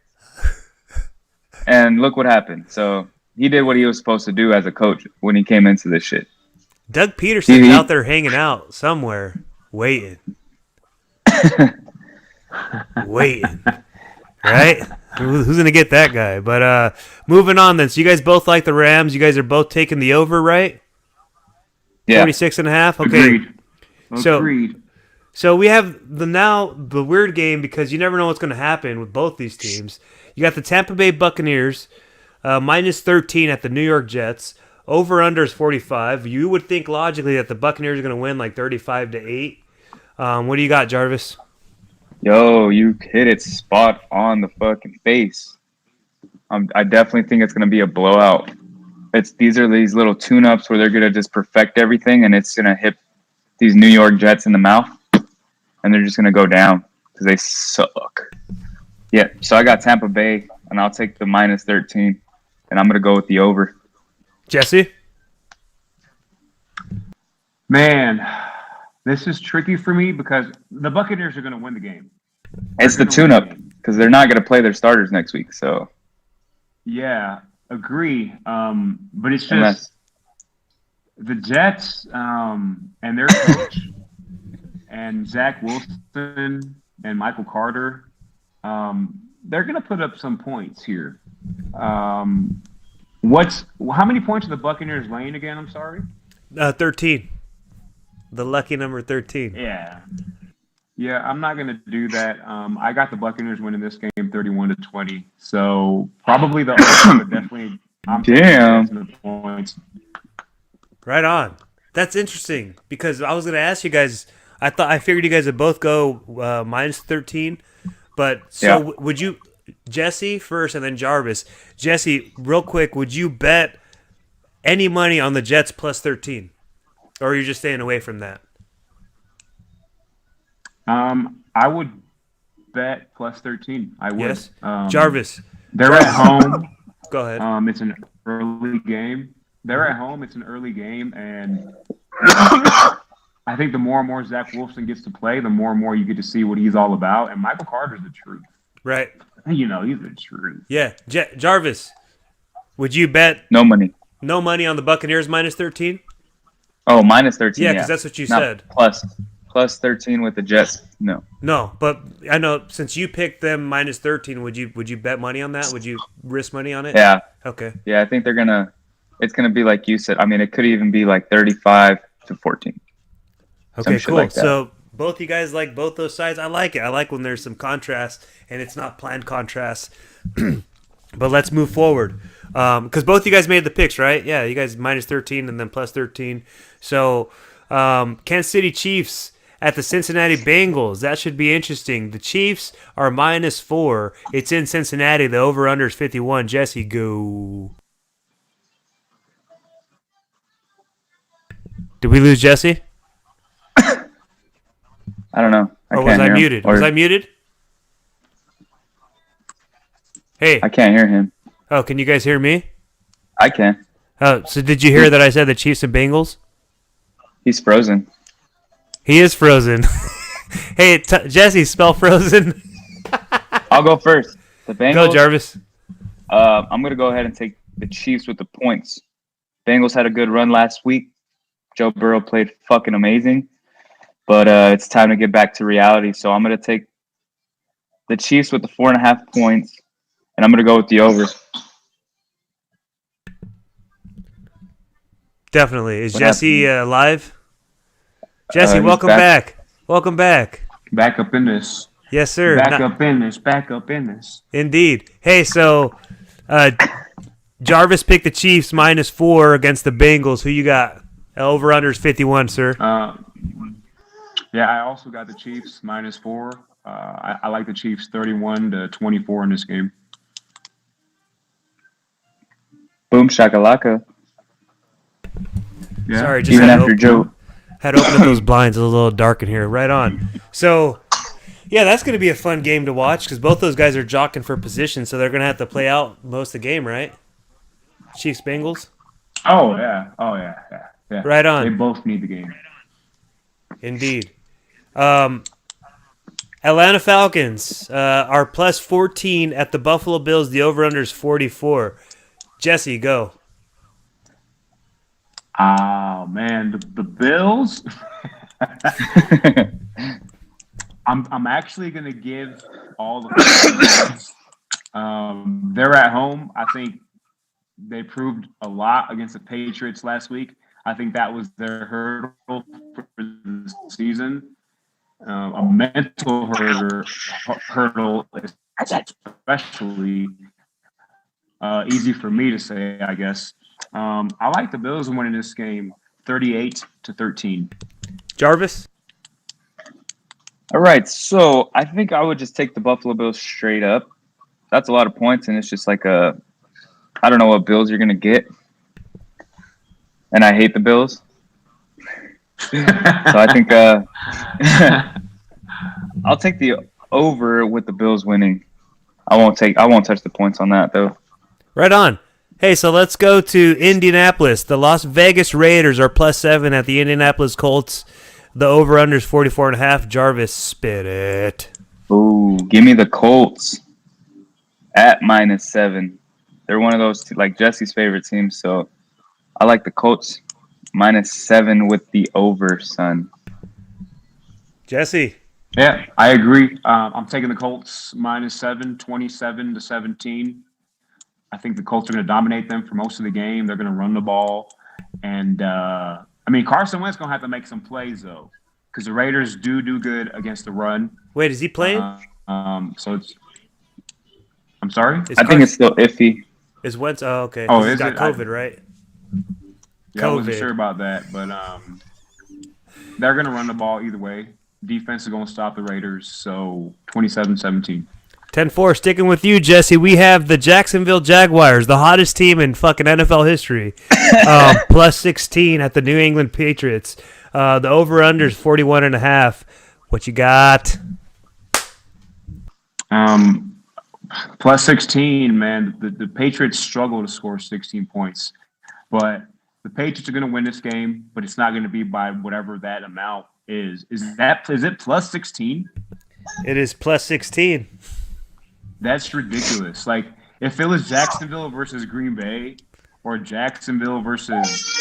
And look what happened. So he did what he was supposed to do as a coach when he came into this shit. Doug Peterson's out there hanging out somewhere, waiting. Waiting. Right? Who's going to get that guy? But moving on then. So you guys both like the Rams. You guys are both taking the over, right? Yeah. 46.5? Okay. Agreed. So we have the weird game because you never know what's going to happen with both these teams. You got the Tampa Bay Buccaneers minus 13 at the New York Jets. Over under is 45. You would think logically that the Buccaneers are going to win like 35-8. What do you got, Jarvis? Yo, you hit it spot on the fucking face. I definitely think it's going to be a blowout. These are these little tune-ups where they're going to just perfect everything, and it's going to hit these New York Jets in the mouth, and they're just going to go down because they suck. Yeah, so I got Tampa Bay, and I'll take the minus 13, and I'm going to go with the over. Jesse? Man, this is tricky for me because the Buccaneers are going to win the game. It's the tune-up because they're not going to play their starters next week. So yeah, agree. But it's just the Jets and their coach and Zach Wilson and Michael Carter. They're going to put up some points here. How many points are the Buccaneers laying again? I'm sorry. 13. The lucky number 13. Yeah, I'm not going to do that. I got the Buccaneers winning this game 31-20. So probably the over, but definitely I'm Damn. taking the points. Right on. That's interesting because I was going to ask you guys. I figured you guys would both go minus 13. But so would you, Jesse first and then Jarvis. Jesse, real quick, would you bet any money on the Jets plus 13? Or are you just staying away from that? I would bet plus 13. I would. Yes. Jarvis. They're at home. Go ahead. It's an early game. They're at home. It's an early game, and I think the more and more Zach Wilson gets to play, the more and more you get to see what he's all about. And Michael Carter's the truth. Right. He's the truth. Yeah. Jarvis, would you bet no money. No money on the Buccaneers minus 13? Oh, minus 13. Yeah, because that's what you Not said. Plus 13 with the Jets. No, but I know since you picked them minus 13, would you bet money on that? Would you risk money on it? Yeah. Okay. Yeah, I think it's gonna be like you said. I mean, it could even be like 35-14. Okay, shit cool. like that. So both you guys like both those sides. I like it. I like when there's some contrast and it's not planned contrast. But let's move forward. Because both you guys made the picks, right? Yeah, you guys minus 13 and then plus 13. So Kansas City Chiefs at the Cincinnati Bengals. That should be interesting. The Chiefs are minus 4. It's in Cincinnati. The over-under is 51. Jesse, go. Did we lose Jesse? I don't know. Or was I muted? Was I muted? Hey. I can't hear him. Oh, can you guys hear me? I can. Oh, so did you hear that I said the Chiefs and Bengals? He's frozen. He is frozen. Hey, Jesse, spell frozen. I'll go first. The Bengals. Go, Jarvis. I'm going to go ahead and take the Chiefs with the points. Bengals had a good run last week. Joe Burrow played fucking amazing. But it's time to get back to reality. So I'm going to take the Chiefs with the 4.5 points, and I'm going to go with the over. Definitely. Is What Jesse live? Jesse, welcome back. Welcome back. Back up in this. Yes, sir. Back up in this. Back up in this. Indeed. Hey, so Jarvis picked the Chiefs minus 4 against the Bengals. Who you got? Over-under is 51, sir. Yeah, I also got the Chiefs minus 4. I like the Chiefs 31-24 in this game. Boom shakalaka. Yeah. Sorry, just Even had to after Joe. had to open up those blinds. It's a little dark in here. Right on. So, yeah, that's going to be a fun game to watch because both those guys are jockeying for position, so they're going to have to play out most of the game, right? Chiefs, Bengals? Oh, yeah. Oh, yeah. Yeah. Yeah. Right on. They both need the game. Indeed. Atlanta Falcons are plus 14 at the Buffalo Bills. The over-under is 44. Jesse, go. Oh, man. The Bills. I'm actually going to give all the they're at home. I think they proved a lot against the Patriots last week. I think that was their hurdle for the season. A mental hurdle, especially easy for me to say, I guess. I like the Bills winning this game 38-13. Jarvis? All right, so I think I would just take the Buffalo Bills straight up. That's a lot of points, and it's just like I don't know what Bills you're going to get. And I hate the Bills. So I think I'll take the over with the Bills winning. I won't touch the points on that though. Right on. Hey, so let's go to Indianapolis. The Las Vegas Raiders are plus 7 at the Indianapolis Colts. The over-under is 44.5. Jarvis, spit it. Ooh, give me the Colts at minus 7. They're one of those two, like Jesse's favorite teams, so I like the Colts minus 7 with the over, son. Jesse. Yeah, I agree. I'm taking the Colts minus 7, 27-17. I think the Colts are going to dominate them for most of the game. They're going to run the ball. And, Carson Wentz going to have to make some plays, though, because the Raiders do good against the run. Wait, is he playing? I'm sorry? I think it's still iffy. Is Wentz? Oh, okay. Oh, he's is got it? COVID, right? Yeah, I wasn't sure about that, but they're going to run the ball either way. Defense is going to stop the Raiders, so 27-17. 10-4, sticking with you, Jesse. We have the Jacksonville Jaguars, the hottest team in fucking NFL history, plus 16 at the New England Patriots. The over-under is 41.5. What you got? Plus 16, man. The Patriots struggle to score 16 points, but the Patriots are going to win this game, but it's not going to be by whatever that amount is. Is it plus 16? It is plus 16. That's ridiculous. Like, if it was Jacksonville versus Green Bay or Jacksonville versus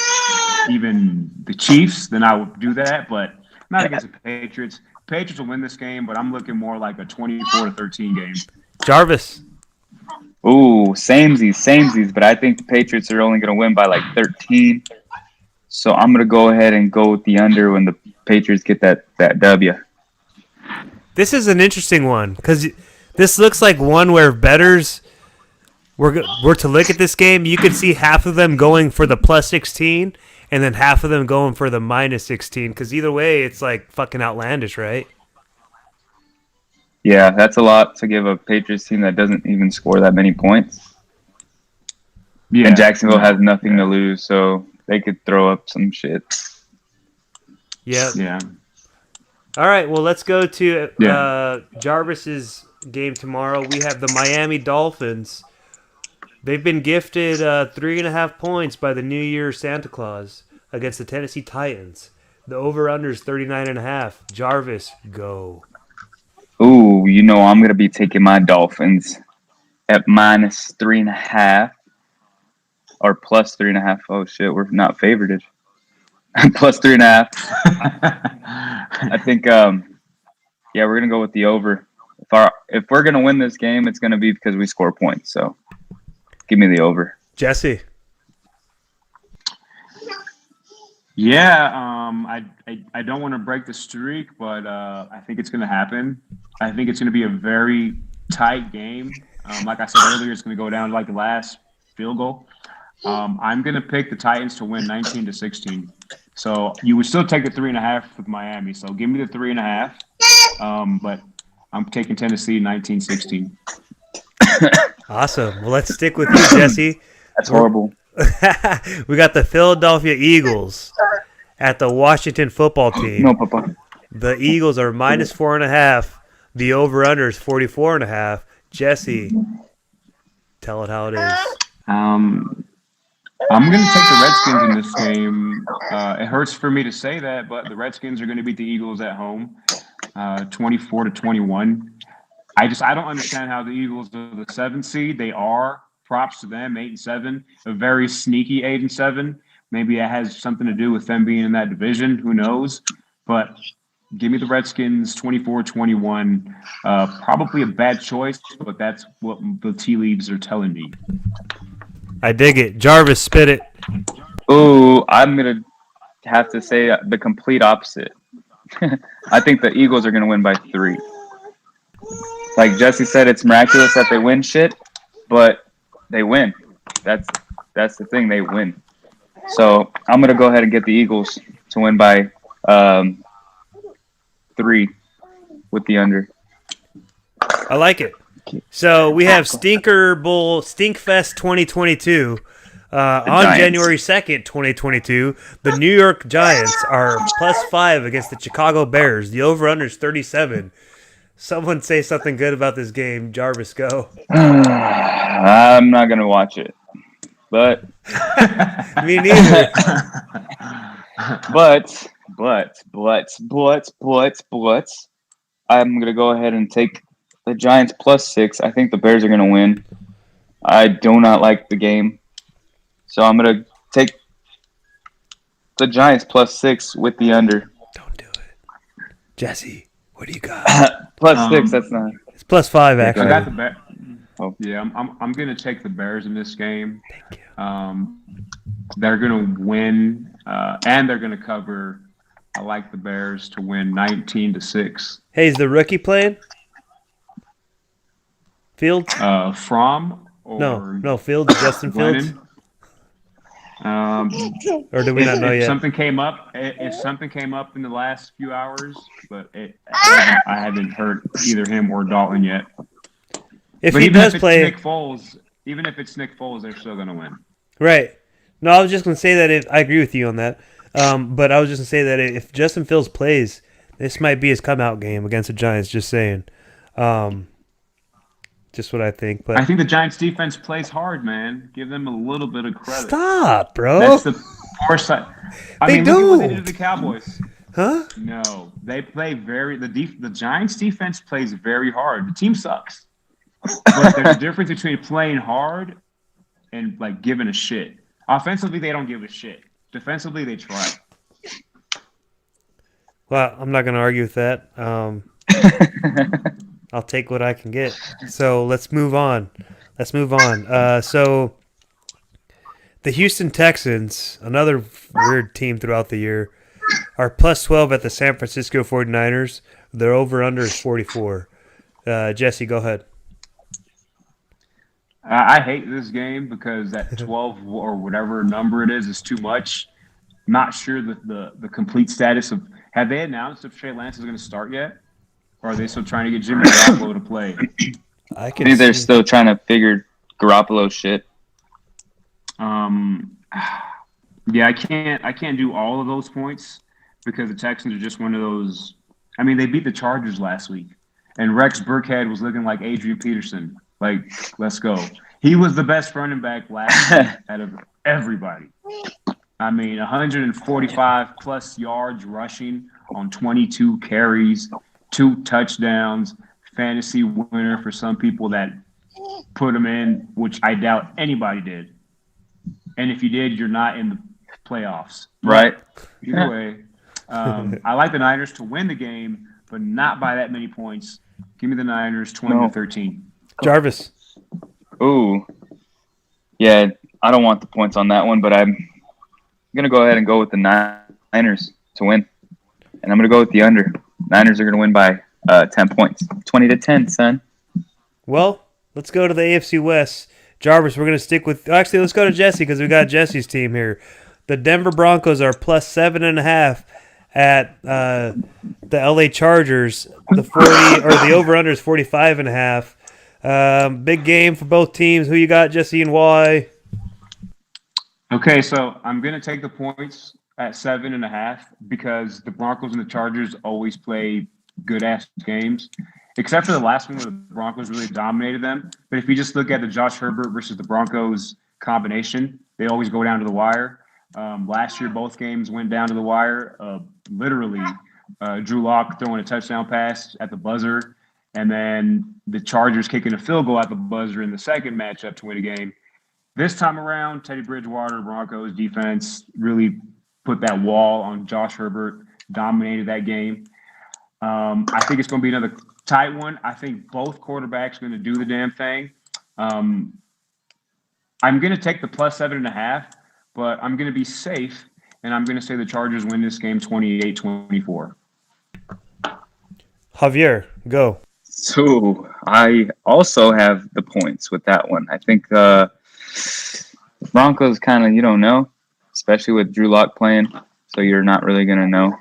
even the Chiefs, then I would do that, but not against the Patriots. Patriots will win this game, but I'm looking more like a 24-13 game. Jarvis. Ooh, samesies, but I think the Patriots are only going to win by like 13. So I'm going to go ahead and go with the under when the Patriots get that W. This is an interesting one because this looks like one where bettors were to look at this game. You could see half of them going for the plus 16 and then half of them going for the minus 16 because either way, it's like fucking outlandish, right? Yeah, that's a lot to give a Patriots team that doesn't even score that many points. Yeah. And Jacksonville has nothing to lose, so they could throw up some shit. Yeah. Yeah. All right, well, let's go to Jarvis's game tomorrow. We have the Miami Dolphins. They've been gifted 3.5 points by the New Year Santa Claus against the Tennessee Titans. The over-under is 39.5. Jarvis, go. Ooh, you know I'm going to be taking my Dolphins at minus 3.5 or plus 3.5. Oh, shit, we're not favorited. Plus 3.5. I think, we're going to go with the over. If we're going to win this game, it's going to be because we score points. So give me the over. Jesse. Yeah, I don't want to break the streak, but I think it's going to happen. I think it's going to be a very tight game. Like I said earlier, it's going to go down to like the last field goal. I'm going to pick the Titans to win 19-16. So you would still take the 3.5 with Miami. So give me the 3.5. But I'm taking Tennessee 19-16. Awesome. Well, let's stick with you, Jesse. That's horrible. We got the Philadelphia Eagles at the Washington football team. No, Papa. The Eagles are minus 4.5. The over-under is 44.5. Jesse, tell it how it is. I'm going to take the Redskins in this game. It hurts for me to say that, but the Redskins are going to beat the Eagles at home, 24-21. I don't understand how the Eagles are the 7th seed. They are. Props to them, 8-7, a very sneaky 8-7. Maybe it has something to do with them being in that division. Who knows? But give me the Redskins 24-21. Probably a bad choice, but that's what the tea leaves are telling me. I dig it. Jarvis, spit it. Ooh, I'm going to have to say the complete opposite. I think the Eagles are going to win by 3. Like Jesse said, it's miraculous that they win shit, but they win. That's the thing. They win. So I'm going to go ahead and get the Eagles to win by 3 with the under. I like it. So we have Stinker Bowl, Stinkfest 2022. On Giants. January 2nd, 2022, the New York Giants are +5 against the Chicago Bears. The over-under is 37. Someone say something good about this game. Jarvis, go. I'm not going to watch it. But Me neither. but I'm going to go ahead and take the Giants +6. I think the Bears are going to win. I do not like the game. So I'm going to take the Giants +6 with the under. Don't do it. Jesse, what do you got? +6, that's not. It's +5, actually. I got the Bears. Oh. Yeah, I'm going to take the Bears in this game. Thank you. They're going to win, and they're going to cover. I like the Bears to win 19-6. Hey, is the rookie playing? Fields? From or No, Fields, Justin Fields? Glennon. Or do we not know if yet? something came up in the last few hours, but I haven't heard either him or Dalton yet. If But he even does if play, it's Nick Foles, they're still gonna win. right? No, I was just gonna say that I agree with you on that. But I was just gonna say that if Justin Fields plays, this might be his come out game against the Giants. Just saying, just what I think. But I think the Giants defense plays hard, man. Give them a little bit of credit. stop, bro. That's the poor side. They Look at what they did don't. to the Cowboys. Huh? No, they play the Giants defense plays very hard. The team sucks. But there's a difference between playing hard and like giving a shit. Offensively, they don't give a shit. Defensively, they try. Well, I'm not gonna argue with that. I'll take what I can get. So let's move on. So the Houston Texans, another weird team throughout the year, are plus 12 at the San Francisco 49ers. Their over-under is 44. Jesse, go ahead. I hate this game because that 12 or whatever number it is too much. Not sure the complete status of – have they announced if Trey Lance is going to start yet? Or are they still trying to get Jimmy Garoppolo to play? I think they're still trying to figure Garoppolo shit. Yeah, I can't do all of those points because the Texans are just one of those. I mean, they beat the Chargers last week, and Rex Burkhead was looking like Adrian Peterson. Like, let's go. He was the best running back last week out of everybody. I mean, 145 plus yards rushing on 22 carries, 2 touchdowns, fantasy winner for some people that put him in, which I doubt anybody did. And if you did, you're not in the playoffs. Right. Either way, I like the Niners to win the game, but not by that many points. Give me the Niners 20-13. Jarvis. Ooh. Yeah, I don't want the points on that one, but I'm going to go ahead and go with the Niners to win. And I'm going to go with the under. Niners are going to win by 10 points. 20-10, son. Well, let's go to the AFC West. Jarvis, we're going to stick with – actually, let's go to Jesse because we got Jesse's team here. The Denver Broncos are plus 7.5 at the LA Chargers. The over-under is 45.5. Big game for both teams. Who you got, Jesse, and why? Okay, so I'm going to take the points at 7.5 because the Broncos and the Chargers always play good-ass games. Except for the last one where the Broncos really dominated them. But if you just look at the Josh Herbert versus the Broncos combination, they always go down to the wire. Last year, both games went down to the wire. Literally, Drew Lock throwing a touchdown pass at the buzzer, and then the Chargers kicking a field goal at the buzzer in the second matchup to win a game. This time around, Teddy Bridgewater, Broncos defense really put that wall on Josh Herbert, dominated that game. I think it's going to be another tight one. I think both quarterbacks are going to do the damn thing. I'm going to take the plus 7.5, but I'm going to be safe, and I'm going to say the Chargers win this game 28-24. Javier, go. So I also have the points with that one. I think Broncos kind of, you don't know, especially with Drew Lock playing, so you're not really going to know.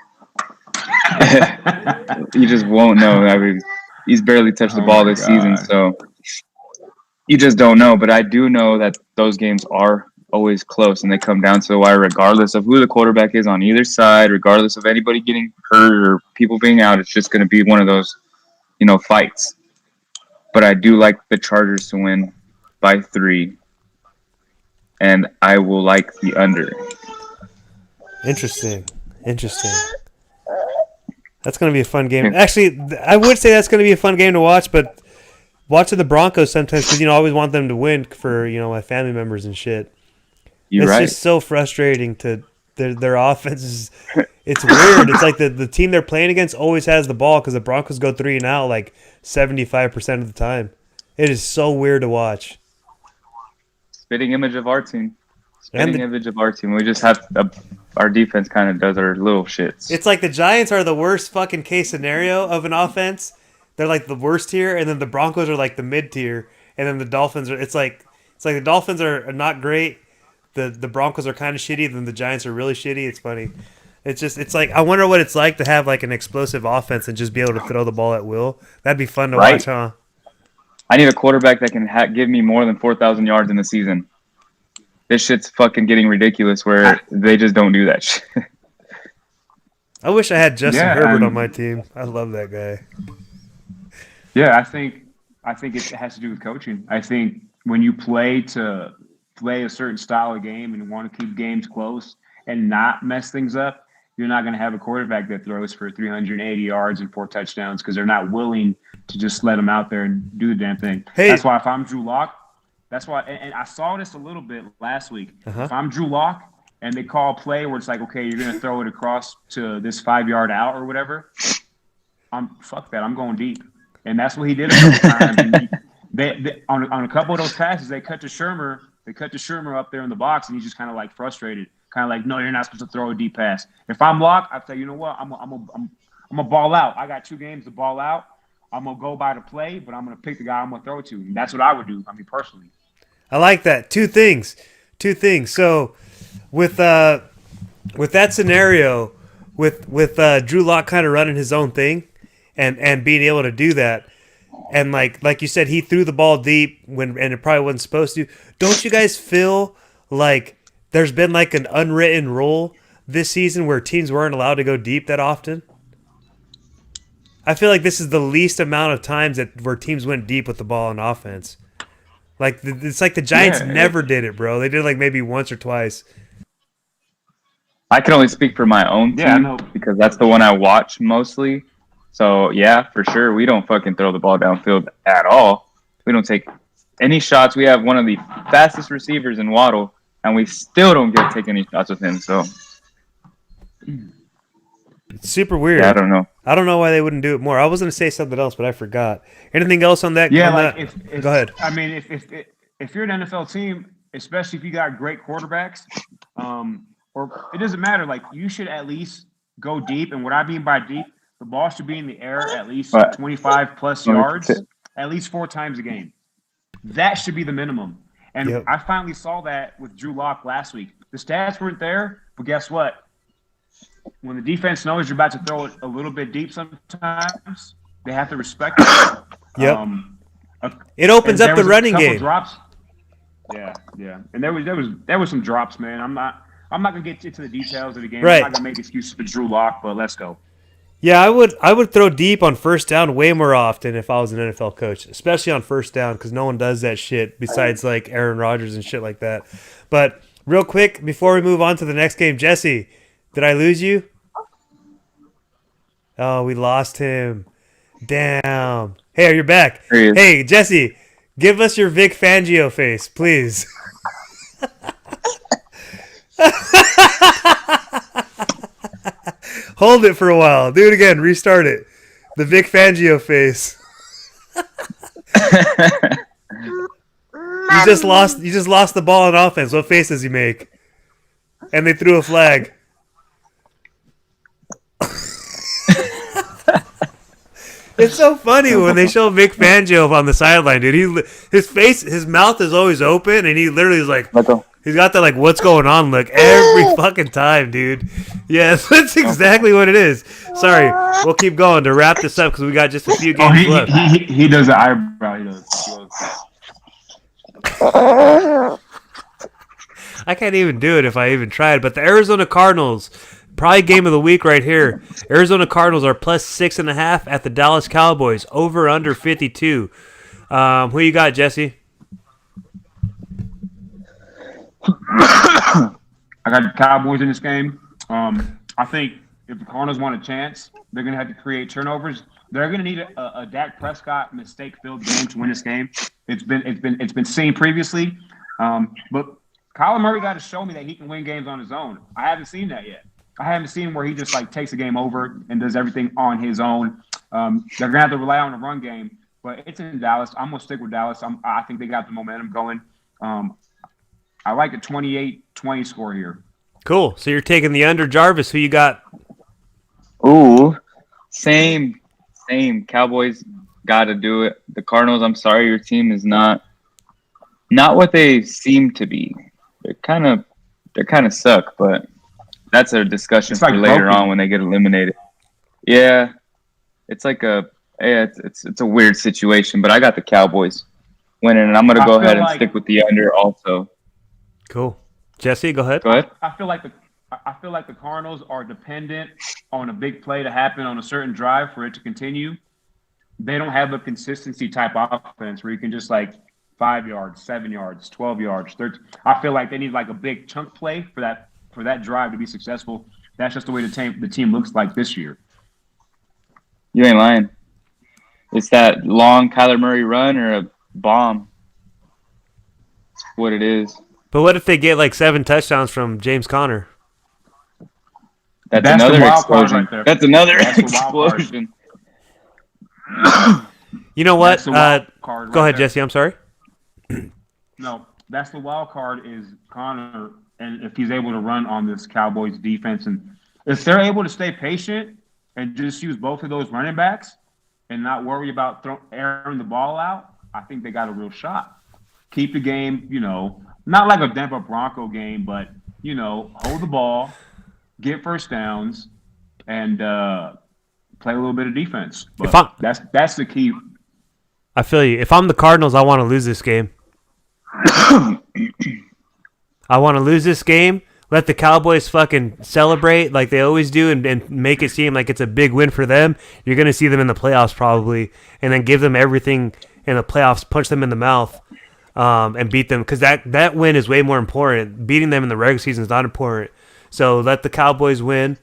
You just won't know. I mean, he's barely touched the ball this season, so you just don't know. But I do know that those games are always close, and they come down to the wire regardless of who the quarterback is on either side, regardless of anybody getting hurt or people being out. It's just going to be one of those, fights. But I do like the Chargers to win by 3, and I will like the under. Interesting. That's going to be a fun game. Actually, I would say that's going to be a fun game to watch, but watching the Broncos sometimes, because, I always want them to win for, my family members and shit. You're right. It's just so frustrating to their offense is it's weird. It's like the team they're playing against always has the ball because the Broncos go 3 and out like 75% of the time. It is so weird to watch. Spitting image of our team. We just have our defense kind of does our little shits. It's like the Giants are the worst fucking case scenario of an offense. They're like the worst tier, and then the Broncos are like the mid tier, and then the Dolphins are. It's like the Dolphins are not great. The Broncos are kind of shitty. Then the Giants are really shitty. It's funny. It's like I wonder what it's like to have like an explosive offense and just be able to throw the ball at will. That'd be fun to watch, huh? I need a quarterback that can give me more than 4,000 yards in the season. This shit's fucking getting ridiculous where they just don't do that shit. I wish I had Justin Herbert on my team. I love that guy. Yeah, I think it has to do with coaching. I think when you play a certain style of game and want to keep games close and not mess things up, you're not going to have a quarterback that throws for 380 yards and 4 touchdowns because they're not willing to just let him out there and do the damn thing. Hey. That's why if I'm Drew Lock, and I saw this a little bit last week. If I'm Drew Lock and they call a play where it's like, okay, you're going to throw it across to this 5-yard out or whatever, fuck that. I'm going deep. And that's what he did a couple times. They on a couple of those passes, they cut to Shermer up there in the box, and he's just kind of like frustrated. kind of like, no, you're not supposed to throw a deep pass. If I'm locked, I say, you know what, I'm gonna ball out. I got 2 games to ball out. I'm gonna go by the play, but I'm gonna pick the guy I'm gonna throw it to. And that's what I would do. I mean, personally. I like that. Two things. So with that scenario, with Drew Lock kind of running his own thing, and being able to do that, and like you said, he threw the ball deep and it probably wasn't supposed to. Don't you guys feel like there's been like an unwritten rule this season where teams weren't allowed to go deep that often? I feel like this is the least amount of times where teams went deep with the ball on offense. Like it's like the Giants never did it, bro. They did like maybe once or twice. I can only speak for my own team because that's the one I watch mostly. So, yeah, for sure, we don't fucking throw the ball downfield at all. We don't take any shots. We have one of the fastest receivers in Waddle, and we still don't take any shots with him. So, it's super weird. Yeah, I don't know. I don't know why they wouldn't do it more. I was going to say something else, but I forgot. Anything else on that? Yeah, on like that? Go ahead. I mean, if you're an NFL team, especially if you got great quarterbacks, or it doesn't matter. Like you should at least go deep. And what I mean by deep, the ball should be in the air at least 25 plus yards, at least 4 times a game. That should be the minimum. And I finally saw that with Drew Lock last week. The stats weren't there, but guess what? When the defense knows you're about to throw it a little bit deep sometimes, they have to respect it. Yep. It opens up the running game. Drops. Yeah. And there was some drops, man. I'm not gonna get into the details of the game. Right. I'm not gonna make excuses for Drew Lock, but let's go. Yeah, I would throw deep on first down way more often if I was an NFL coach, especially on first down because no one does that shit besides like Aaron Rodgers and shit like that. But real quick, before we move on to the next game, Jesse, did I lose you? Oh, we lost him. Damn. Hey, you're back. Hey, Jesse, give us your Vic Fangio face, please. Hold it for a while. Do it again. Restart it. The Vic Fangio face. You just lost the ball on offense. What face does he make? And they threw a flag. It's so funny when they show Vic Fangio on the sideline, dude. His mouth is always open, and he literally is like, he's got that like what's going on look every fucking time, dude. Yes, that's exactly what it is. Sorry, we'll keep going to wrap this up because we got just a few games left. He does the eyebrow. He does. I can't even do it if I even tried. But the Arizona Cardinals, probably game of the week right here. Arizona Cardinals are plus 6.5 at the Dallas Cowboys. Over under 52. Who you got, Jesse? I got the Cowboys in this game. I think if the Cardinals want a chance, they're going to have to create turnovers. They're going to need a Dak Prescott mistake-filled game to win this game. It's been seen previously, but Kyler Murray got to show me that he can win games on his own. I haven't seen that yet. I haven't seen where he just like takes a game over and does everything on his own. They're going to have to rely on the run game, but it's in Dallas. I'm going to stick with Dallas. I think they got the momentum going. I like a 28-20 score here. Cool. So you're taking the under. Jarvis, who you got? Ooh, same. Cowboys got to do it. The Cardinals, I'm sorry, your team is not what they seem to be. They kind of suck, but that's a discussion for later on when they get eliminated. Yeah, it's like it's a weird situation, but I got the Cowboys winning, and I'm gonna go ahead and stick with the under also. Cool, Jesse, go ahead. Go ahead. I feel like the Cardinals are dependent on a big play to happen on a certain drive for it to continue. They don't have a consistency type offense where you can just like 5 yards, 7 yards, 12 yards, 13. I feel like they need like a big chunk play for that drive to be successful. That's just the way the team looks like this year. You ain't lying. It's that long Kyler Murray run or a bomb. That's what it is. But what if they get like 7 touchdowns from James Conner? That's another explosion. Right, that's another explosion. You know what? Go ahead, there. Jesse. I'm sorry. No, that's the wild card is Conner and if he's able to run on this Cowboys defense, and if they're able to stay patient and just use both of those running backs and not worry about airing the ball out, I think they got a real shot. Keep the game, not like a Denver Bronco game, but, hold the ball, get first downs, and play a little bit of defense. But that's the key. I feel you. If I'm the Cardinals, I want to lose this game. I want to lose this game. Let the Cowboys fucking celebrate like they always do and make it seem like it's a big win for them. You're going to see them in the playoffs probably, and then give them everything in the playoffs, punch them in the mouth, and beat them. Because that win is way more important. Beating them in the regular season is not important. So let the Cowboys win,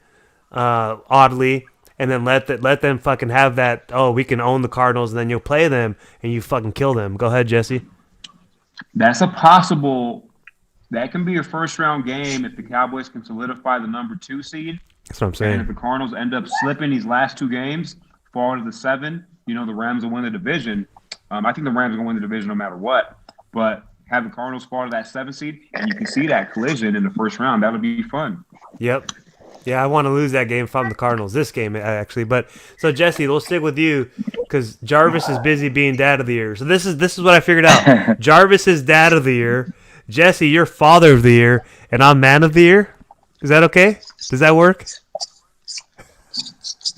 oddly, and then let them fucking have that, we can own the Cardinals, and then you'll play them, and you fucking kill them. Go ahead, Jesse. That's a possible... That can be a first-round game if the Cowboys can solidify the number 2 seed. That's what I'm saying. And if the Cardinals end up slipping these last 2 games, fall to the 7, the Rams will win the division. I think the Rams will win the division no matter what. But have the Cardinals fall to that 7 seed, and you can see that collision in the first round. That would be fun. Yep. Yeah, I want to lose that game if I'm the Cardinals. This game, actually. But so, Jesse, we'll stick with you because Jarvis is busy being dad of the year. So this is what I figured out. Jarvis is dad of the year. Jesse, you're father of the year, and I'm man of the year. Is that okay? Does that work?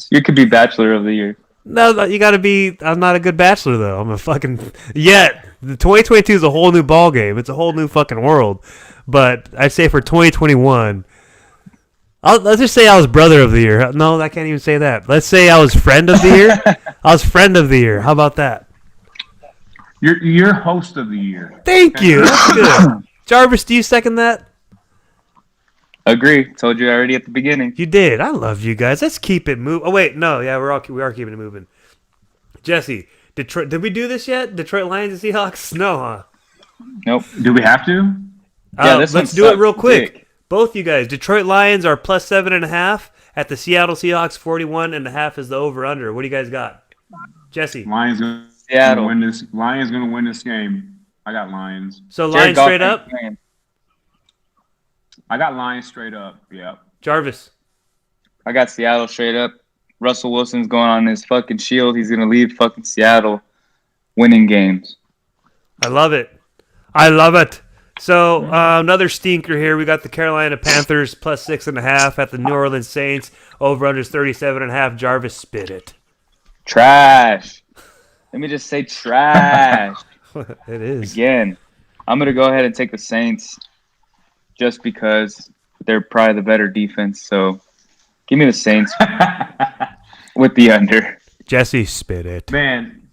You could be bachelor of the year. No, you got to be. I'm not a good bachelor though. I'm a fucking yet. The 2022 is a whole new ball game. It's a whole new fucking world. But I'd say for 2021, let's just say I was brother of the year. No, I can't even say that. Let's say I was friend of the year. I was friend of the year. How about that? You're host of the year. Thank you. That's good. Jarvis, do you second that? Agree. Told you already at the beginning. You did. I love you guys. Let's keep it moving. Oh wait, no, yeah, we are keeping it moving. Jesse, Detroit. Did we do this yet? Detroit Lions and Seahawks? No, huh? Nope. Do we have to? Yeah, let's do it real quick. Dick. Both you guys. Detroit Lions are plus 7.5 at the Seattle Seahawks. 41.5 is the over/under. What do you guys got, Jesse? Lions Seattle. Win this. Lions gonna win this game. I got Lions. So Lions straight up. I got Lions straight up. Yeah. Jarvis. I got Seattle straight up. Russell Wilson's going on his fucking shield. He's gonna leave fucking Seattle winning games. I love it. I love it. So another stinker here. We got the Carolina Panthers plus 6.5 at the New Orleans Saints. Over under 37.5. Jarvis, spit it. Trash. Let me just say trash. It is. Again, I'm going to go ahead and take the Saints just because they're probably the better defense. So give me the Saints with the under. Jesse, spit it. Man,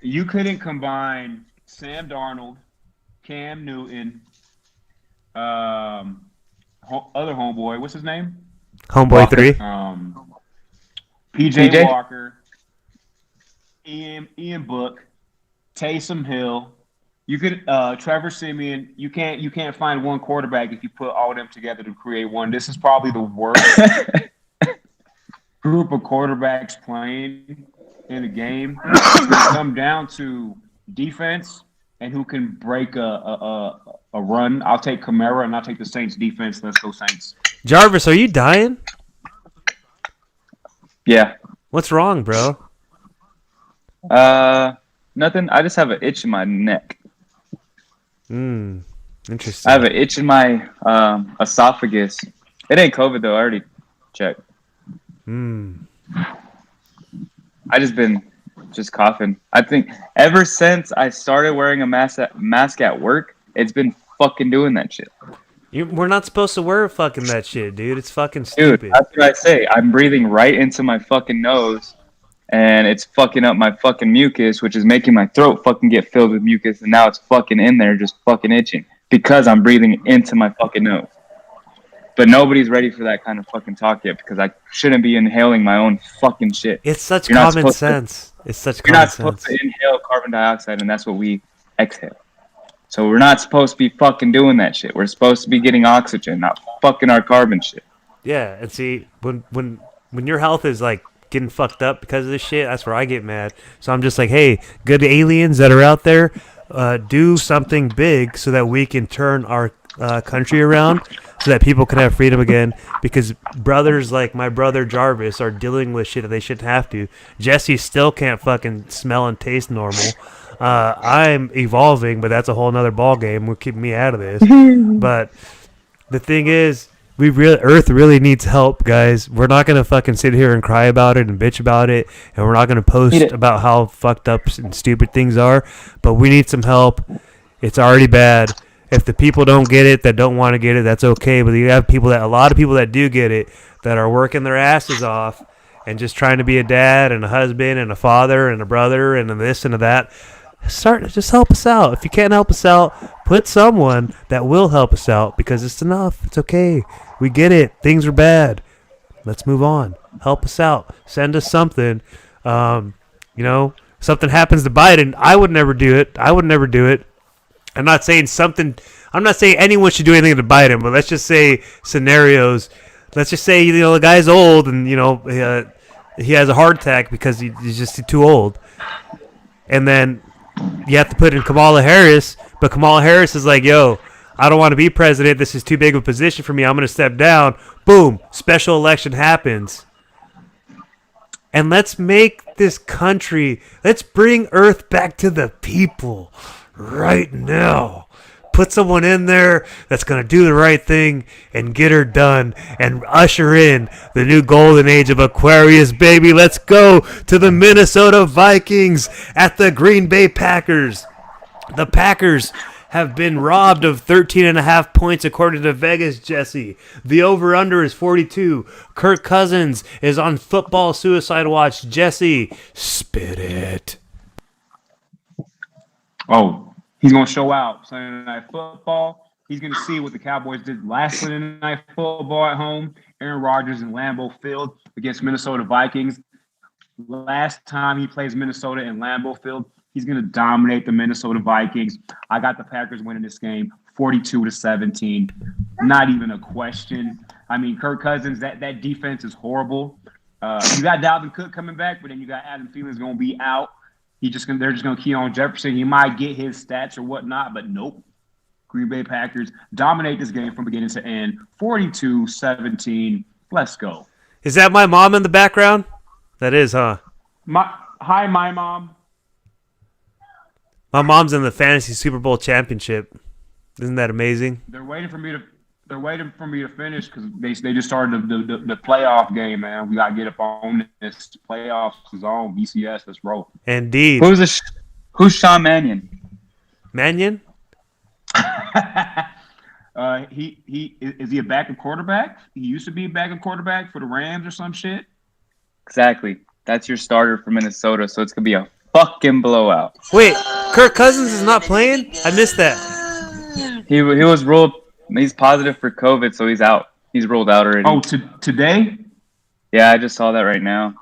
you couldn't combine Sam Darnold, Cam Newton, other homeboy. What's his name? Homeboy Walker. 3. PJ Walker, Ian Book, Taysom Hill. You could Trevor Siemian. You can't find one quarterback if you put all of them together to create one. This is probably the worst group of quarterbacks playing in a game. It's come down to defense and who can break a run. I'll take Kamara and I'll take the Saints defense. Let's go Saints. Jarvis, are you dying? Yeah. What's wrong, bro? Nothing. I just have an itch in my neck. Interesting. I have an itch in my esophagus. It ain't COVID though. I already checked. I just been coughing. I think ever since I started wearing a mask at work, it's been fucking doing that shit. We're not supposed to wear fucking that shit, dude. It's fucking stupid. Dude, that's what I say. I'm breathing right into my fucking nose, and it's fucking up my fucking mucus, which is making my throat fucking get filled with mucus, and now it's fucking in there just fucking itching because I'm breathing into my fucking nose. But nobody's ready for that kind of fucking talk yet because I shouldn't be inhaling my own fucking shit. It's such common sense. It's such You're common not sense. supposed to inhale carbon dioxide, and that's what we exhale. So we're not supposed to be fucking doing that shit. We're supposed to be getting oxygen, not fucking our carbon shit. Yeah, and see, when your health is like getting fucked up because of this shit, that's where I get mad. So I'm just like, hey, good aliens that are out there, do something big so that we can turn our country around so that people can have freedom again, because brothers like my brother Jarvis are dealing with shit that they shouldn't have to. Jesse still can't fucking smell and taste normal. I'm evolving, but that's a whole nother ball game. We're keeping me out of this. But the thing is, Earth really needs help, guys. We're not gonna fucking sit here and cry about it and bitch about it, and we're not gonna post about how fucked up and stupid things are. But we need some help. It's already bad. If the people don't get it, that don't want to get it, that's okay. But you have a lot of people that do get it, that are working their asses off and just trying to be a dad and a husband and a father and a brother and a this and a that. Just help us out. If you can't help us out, put someone that will help us out, because it's enough. It's okay. We get it. Things are bad. Let's move on. Help us out. Send us something. Something happens to Biden. I would never do it. I'm not saying anyone should do anything to Biden, but let's just say scenarios. Let's just say, the guy's old and, he has a heart attack because he's just too old. And then you have to put in Kamala Harris, but Kamala Harris is like, yo, I don't want to be president. This is too big of a position for me. I'm going to step down. Boom. Special election happens. And let's make this country, let's bring Earth back to the people right now. Put someone in there that's going to do the right thing and get her done and usher in the new golden age of Aquarius, baby. Let's go to the Minnesota Vikings at the Green Bay Packers. The Packers have been robbed of 13.5 points according to Vegas, Jesse. The over-under is 42. Kirk Cousins is on football suicide watch. Jesse, spit it. Oh, he's going to show out Sunday Night Football. He's going to see what the Cowboys did last Sunday Night Football at home. Aaron Rodgers in Lambeau Field against Minnesota Vikings. Last time he plays Minnesota in Lambeau Field, he's going to dominate the Minnesota Vikings. I got the Packers winning this game 42-17. Not even a question. I mean, Kirk Cousins, that defense is horrible. You got Dalvin Cook coming back, but then you got Adam Thielen's going to be out. They're just going to key on Jefferson. He might get his stats or whatnot, but nope. Green Bay Packers dominate this game from beginning to end. 42-17. Let's go. Is that my mom in the background? That is, huh? Hi, my mom. My mom's in the Fantasy Super Bowl championship. Isn't that amazing? They're waiting for me to finish because they just started the playoff game, man. We got to get up on this. Playoffs is on. BCS, let's roll. Indeed. Who's Sean Mannion? Mannion? Is he a backup quarterback? He used to be a backup quarterback for the Rams or some shit. Exactly. That's your starter for Minnesota, so it's going to be a fucking blowout. Wait, Kirk Cousins is not playing? I missed that. He was ruled. He's positive for COVID, so he's out. He's ruled out already. Oh, today? Yeah, I just saw that right now.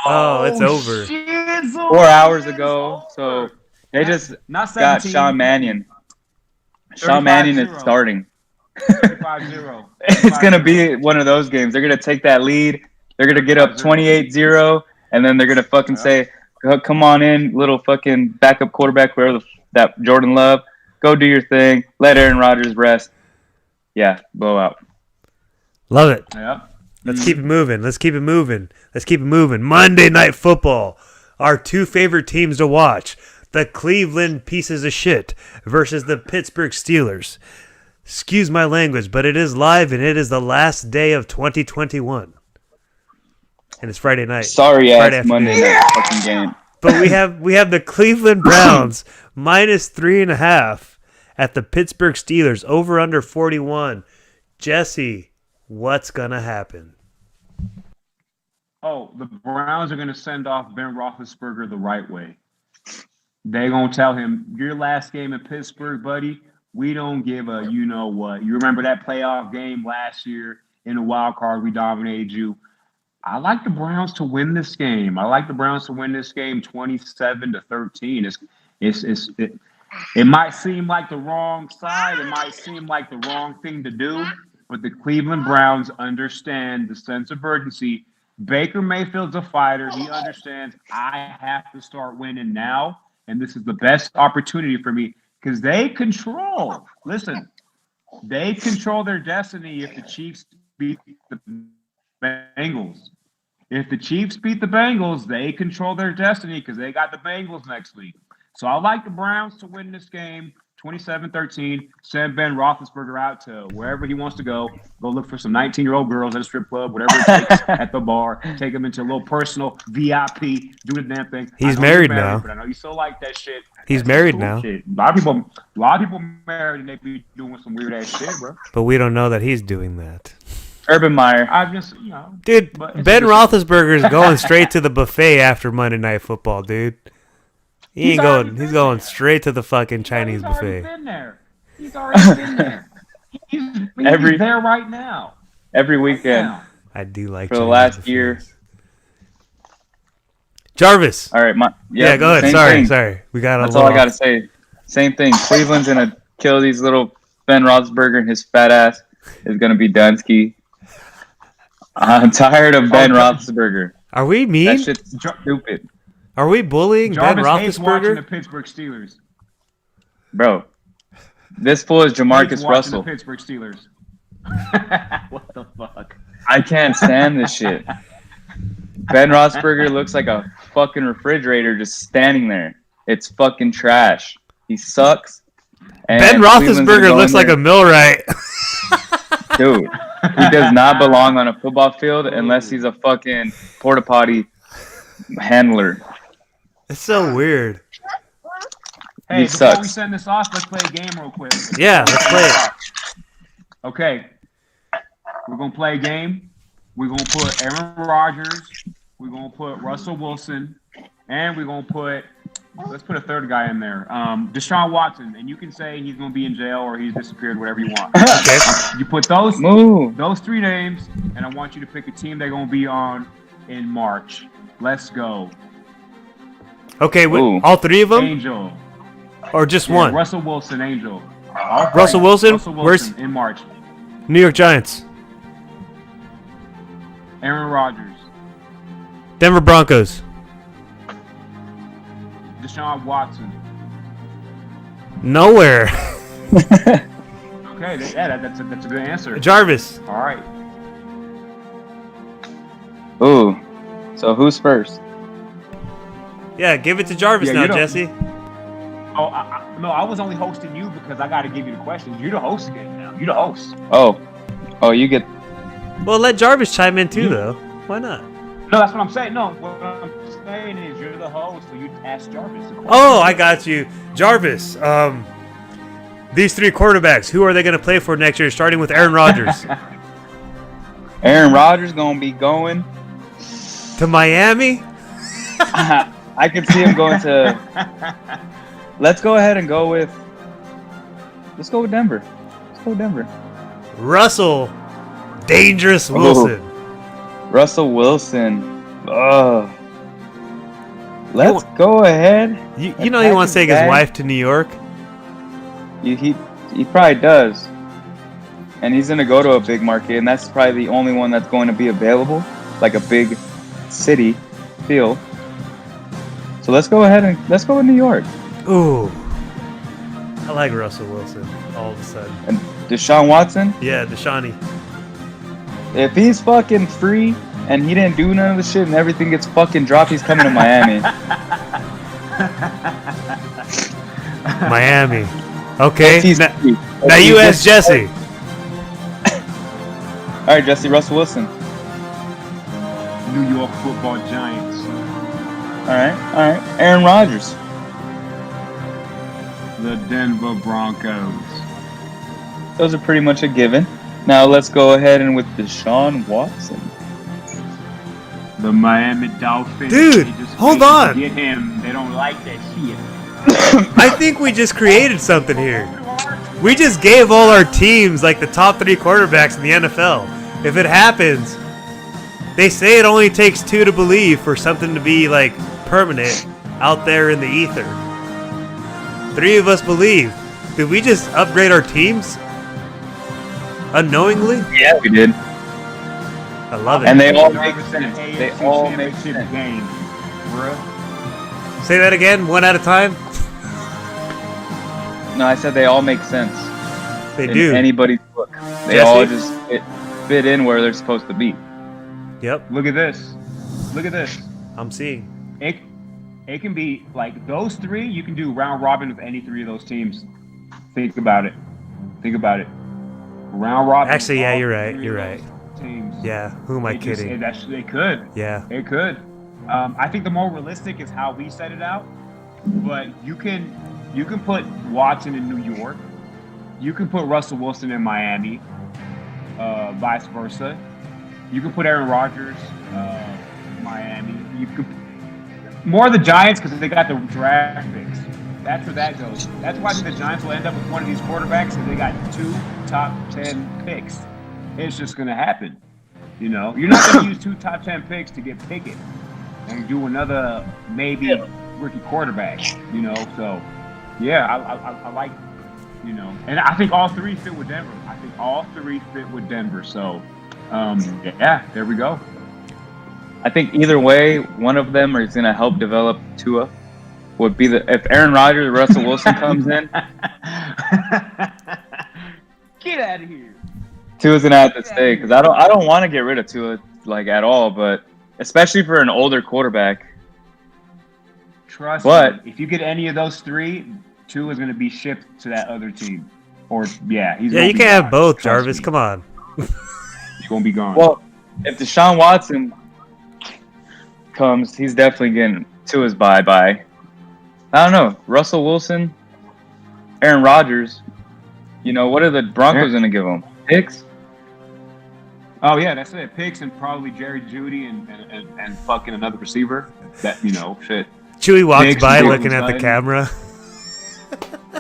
Oh, it's over. Shit, 4 hours ago. So they just got Sean Mannion. Sean Mannion is starting. 35-0. It's going to be one of those games. They're going to take that lead. They're going to get up 28-0, and then they're going to fucking say, come on in, little fucking backup quarterback, whoever that Jordan Love. Go do your thing. Let Aaron Rodgers rest. Yeah, blowout. Love it. Yep. Let's keep it moving. Monday Night Football. Our two favorite teams to watch. The Cleveland pieces of shit versus the Pittsburgh Steelers. Excuse my language, but it is live and it is the last day of 2021. And it's Friday night. Sorry ass Monday night fucking game. But we have the Cleveland Browns minus 3.5 at the Pittsburgh Steelers, over under 41. Jesse, what's gonna happen? Oh, the Browns are gonna send off Ben Roethlisberger the right way. They're gonna tell him, your last game in Pittsburgh, buddy, we don't give a you know what. You remember that playoff game last year in the wild card, we dominated you. I like the Browns to win this game. 27-13. It might seem like the wrong side. It might seem like the wrong thing to do. But the Cleveland Browns understand the sense of urgency. Baker Mayfield's a fighter. He understands I have to start winning now. And this is the best opportunity for me because they control. Listen, They control their destiny if the Chiefs beat the Bengals. If the Chiefs beat the Bengals, they control their destiny because they got the Bengals next week. So I like the Browns to win this game 27-13. Send Ben Roethlisberger out to wherever he wants to go. Go look for some 19-year-old girls at a strip club, whatever it takes at the bar. Take them into a little personal VIP. Do the damn thing. He's I know married you're now. But I know you still like that shit. He's That's married cool now. shit. A lot of people married and they be doing some weird ass shit, bro. But we don't know that he's doing that. Urban Meyer. I've just, Dude, But it's Ben just- Roethlisberger is going straight to the buffet after Monday Night Football, dude. He ain't going. He's going straight to the fucking Chinese He's already buffet. been there. He's already been there. He's there right now. Every Right weekend. now. I do like For the Chinese last buffets. year. Jarvis. All right, Yeah, go ahead. same Sorry. thing. We got a That's all I gotta say. Same thing. Cleveland's gonna kill these little Ben Roethlisberger and his fat ass is gonna be Dunsky. I'm tired of Ben Roethlisberger. Are we That mean? shit's stupid, Are we bullying Ben Jarvis hates watching the Roethlisberger? Pittsburgh Steelers. bro. This fool is Hates Jamarcus watching Russell. The Pittsburgh Steelers. What the fuck? I can't stand this shit. Ben Roethlisberger looks like a fucking refrigerator just standing there. It's fucking trash. He sucks. And Ben Cleveland's gonna Roethlisberger go looks in like there- a millwright. dude. He does not belong on a football field unless he's a fucking porta potty handler. It's so weird. Hey, He before we sucks. send this off, let's play a game real quick. Yeah, let's play it. Okay. We're going to play a game. We're going to put Aaron Rodgers. We're going to put Russell Wilson. And we're going to put, let's put a third guy in there. Deshaun Watson. And you can say he's going to be in jail or he's disappeared, whatever you want. Okay. You put those Move. three names, and I want you to pick a team they're going to be on in March. Let's go. Okay, Ooh. all three of them? Angel. Or just Yeah, one? Russell Wilson, Angel. Russell Wilson? Russell Where's Wilson in March. New York Giants? Aaron Rodgers. Denver Broncos? Deshaun Watson. Nowhere. Okay, that's a good answer. Jarvis? All right. Ooh. So who's first? Yeah, give it to Jarvis Yeah, now, you don't- Jesse. Oh, no, I was only hosting you because I got to give you the questions. You're the host again now. You're the host. Oh, you get. Well, let Jarvis chime in too, though. Why not? No, that's what I'm saying. No, what I'm saying is you're the host, so you ask Jarvis the question. Oh, I got you. Jarvis, these three quarterbacks, who are they going to play for next year, starting with Aaron Rodgers? Aaron Rodgers gonna be going. To Miami? I can see him going to. Let's go ahead and go with. Let's go with Denver. Let's go with Denver. Russell Dangerous Wilson. Russell Wilson. Ugh. Let's go ahead. You know he wants to take his wife to New York? He probably does. And he's gonna go to a big market, and that's probably the only one that's going to be available, like a big city feel. So let's go ahead and let's go with New York. Ooh. I like Russell Wilson all of a sudden. And Deshaun Watson, Yeah, Deshaunee. if he's fucking free and he didn't do none of the shit and everything gets fucking dropped, he's coming to Miami. Miami. Okay. If he's Now, free. now you ask Jesse. All right, Jesse, Russell Wilson. New York Football Giants. All right. Aaron Rodgers. The Denver Broncos. Those are pretty much a given. Now let's go ahead and with Deshaun Watson. The Miami Dolphins. Dude, They just hold waiting to on. Get him. They don't like that shit. I think we just created something here. We just gave all our teams like the top three quarterbacks in the NFL. If it happens, they say it only takes two to believe for something to be like permanent out there in the ether. Three of us believe. Did we just upgrade our teams? Unknowingly? Yeah, we did. I love it. And they all Jarvis make said sense. AFC They all make Championship sense. game. Bruh. Say that again, one at a time. No, I said they all make sense. They in do. anybody's book. They Jesse? all just fit in where they're supposed to be. Yep, Look at this. Look at this. I'm seeing. It can be like those three. You can do round robin with any three of those teams. Think about it. Think about it. Round robin. Actually, with yeah, all you're right. three You're of right. those Teams. Yeah, who am I It just- kidding? They could. Yeah. It could. I think the more realistic is how we set it out. But you can put Watson in New York. You can put Russell Wilson in Miami. Vice versa. You can put Aaron Rodgers in Miami. You could more the Giants because they got the draft picks. That's where that goes. That's why I think the Giants will end up with one of these quarterbacks because they got 2 top 10 picks. It's just going to happen. You know, you're not going to use 2 top 10 picks to get Pickett and do another maybe rookie quarterback. You know, so yeah, I like, you know, and I think all 3 fit with Denver. I think all 3 fit with Denver. So yeah, there we go. I think either way, one of them is going to help develop Tua. Would be if Aaron Rodgers or Russell Wilson comes in, Get out of here. Tua's going to have to stay because I don't want to get rid of Tua like at all, but especially for an older quarterback. Trust But- me, if you get any of those 3, 2 is going to be shipped to that other team. Or yeah, he's Yeah, gonna you be can't gone. have both, Trust Jarvis. me. Come on. He's going to be gone. Well, if Deshaun Watson comes, he's definitely getting Tua's bye-bye. I don't know. Russell Wilson, Aaron Rodgers, you know, what are the Broncos going to give him? Picks? Oh yeah, that's it. Picks and probably Jerry Jeudy and fucking another receiver. That, you know, shit. Chewy walks Biggs by and looking at the Jordan camera.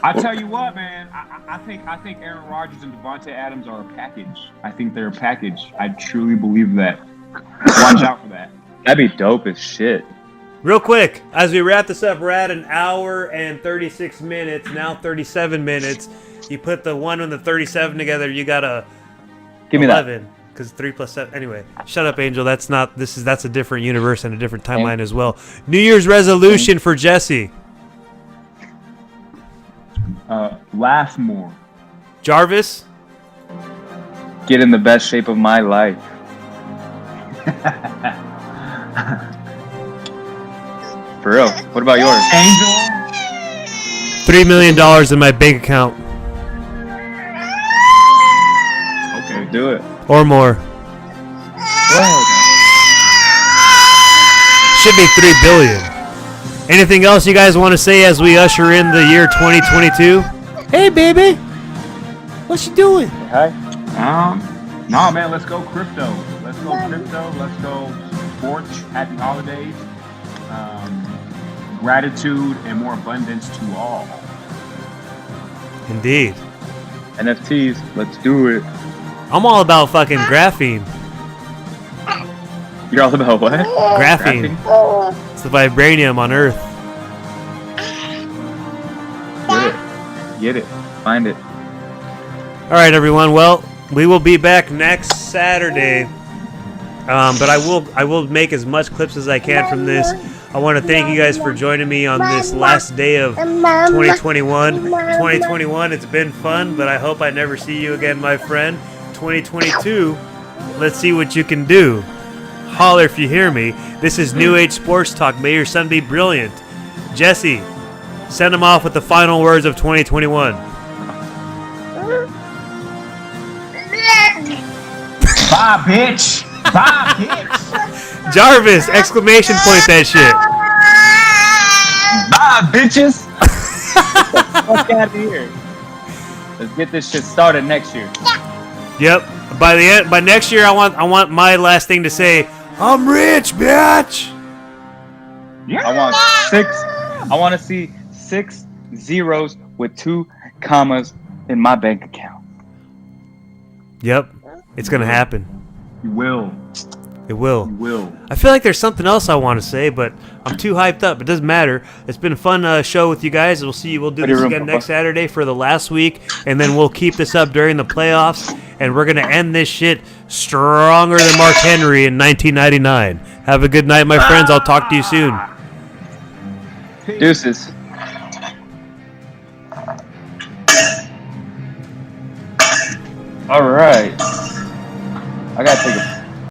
I tell you what, man. I think Aaron Rodgers and Devontae Adams are a package. I think they're a package. I truly believe that. Watch out for that. That'd be dope as shit. Real quick, as we wrap this up, we're at an hour and 36 minutes, now 37 minutes. You put the 1 and the 37 together, you got a Give me 11. Because 3 plus 7. Anyway, shut up, Angel. That's a different universe and a different timeline as well. New Year's resolution for Jesse. Laugh more. Jarvis. that. Get in the best shape of my life. For real. What about yours? Angel. $3 million in my bank account. Okay. Do it. Or more. Should be $3 billion. Anything else you guys want to say as we usher in the year 2022? Hey, baby. What you doing? Hi. No, man. Let's go crypto. Let's go crypto. Let's go sports. Happy holidays. Gratitude and more abundance to all. Indeed. NFTs. Let's do it. I'm all about fucking graphene. You're all about what? Graphene. It's the vibranium on Earth. Get it. Find it. All right, everyone. Well, we will be back next Saturday. But I will make as much clips as I can from this. I want to thank you guys for joining me on this last day of 2021. 2021, it's been fun, but I hope I never see you again, my friend. 2022, let's see what you can do. Holler if you hear me. This is New Age Sports Talk. May your son be brilliant. Jesse, send him off with the final words of 2021. Bye, bitch. Bye, bitch. Jarvis, exclamation point that shit. Bye, bitches. Get the fuck out of here. Let's get this shit started next year. Yep. By next year, I want my last thing to say, I'm rich, bitch. Yeah. I want to see 6 zeros with 2 commas in my bank account. Yep. It's gonna happen. You will. It will. You will. I feel like there's something else I want to say, but I'm too hyped up. It doesn't matter. It's been a fun show with you guys. We'll see you. We'll do this again next Saturday for the last week, and then we'll keep this up during the playoffs, and we're gonna end this shit stronger than Mark Henry in 1999. Have a good night, my friends. I'll talk to you soon. Deuces. All right. I gotta take a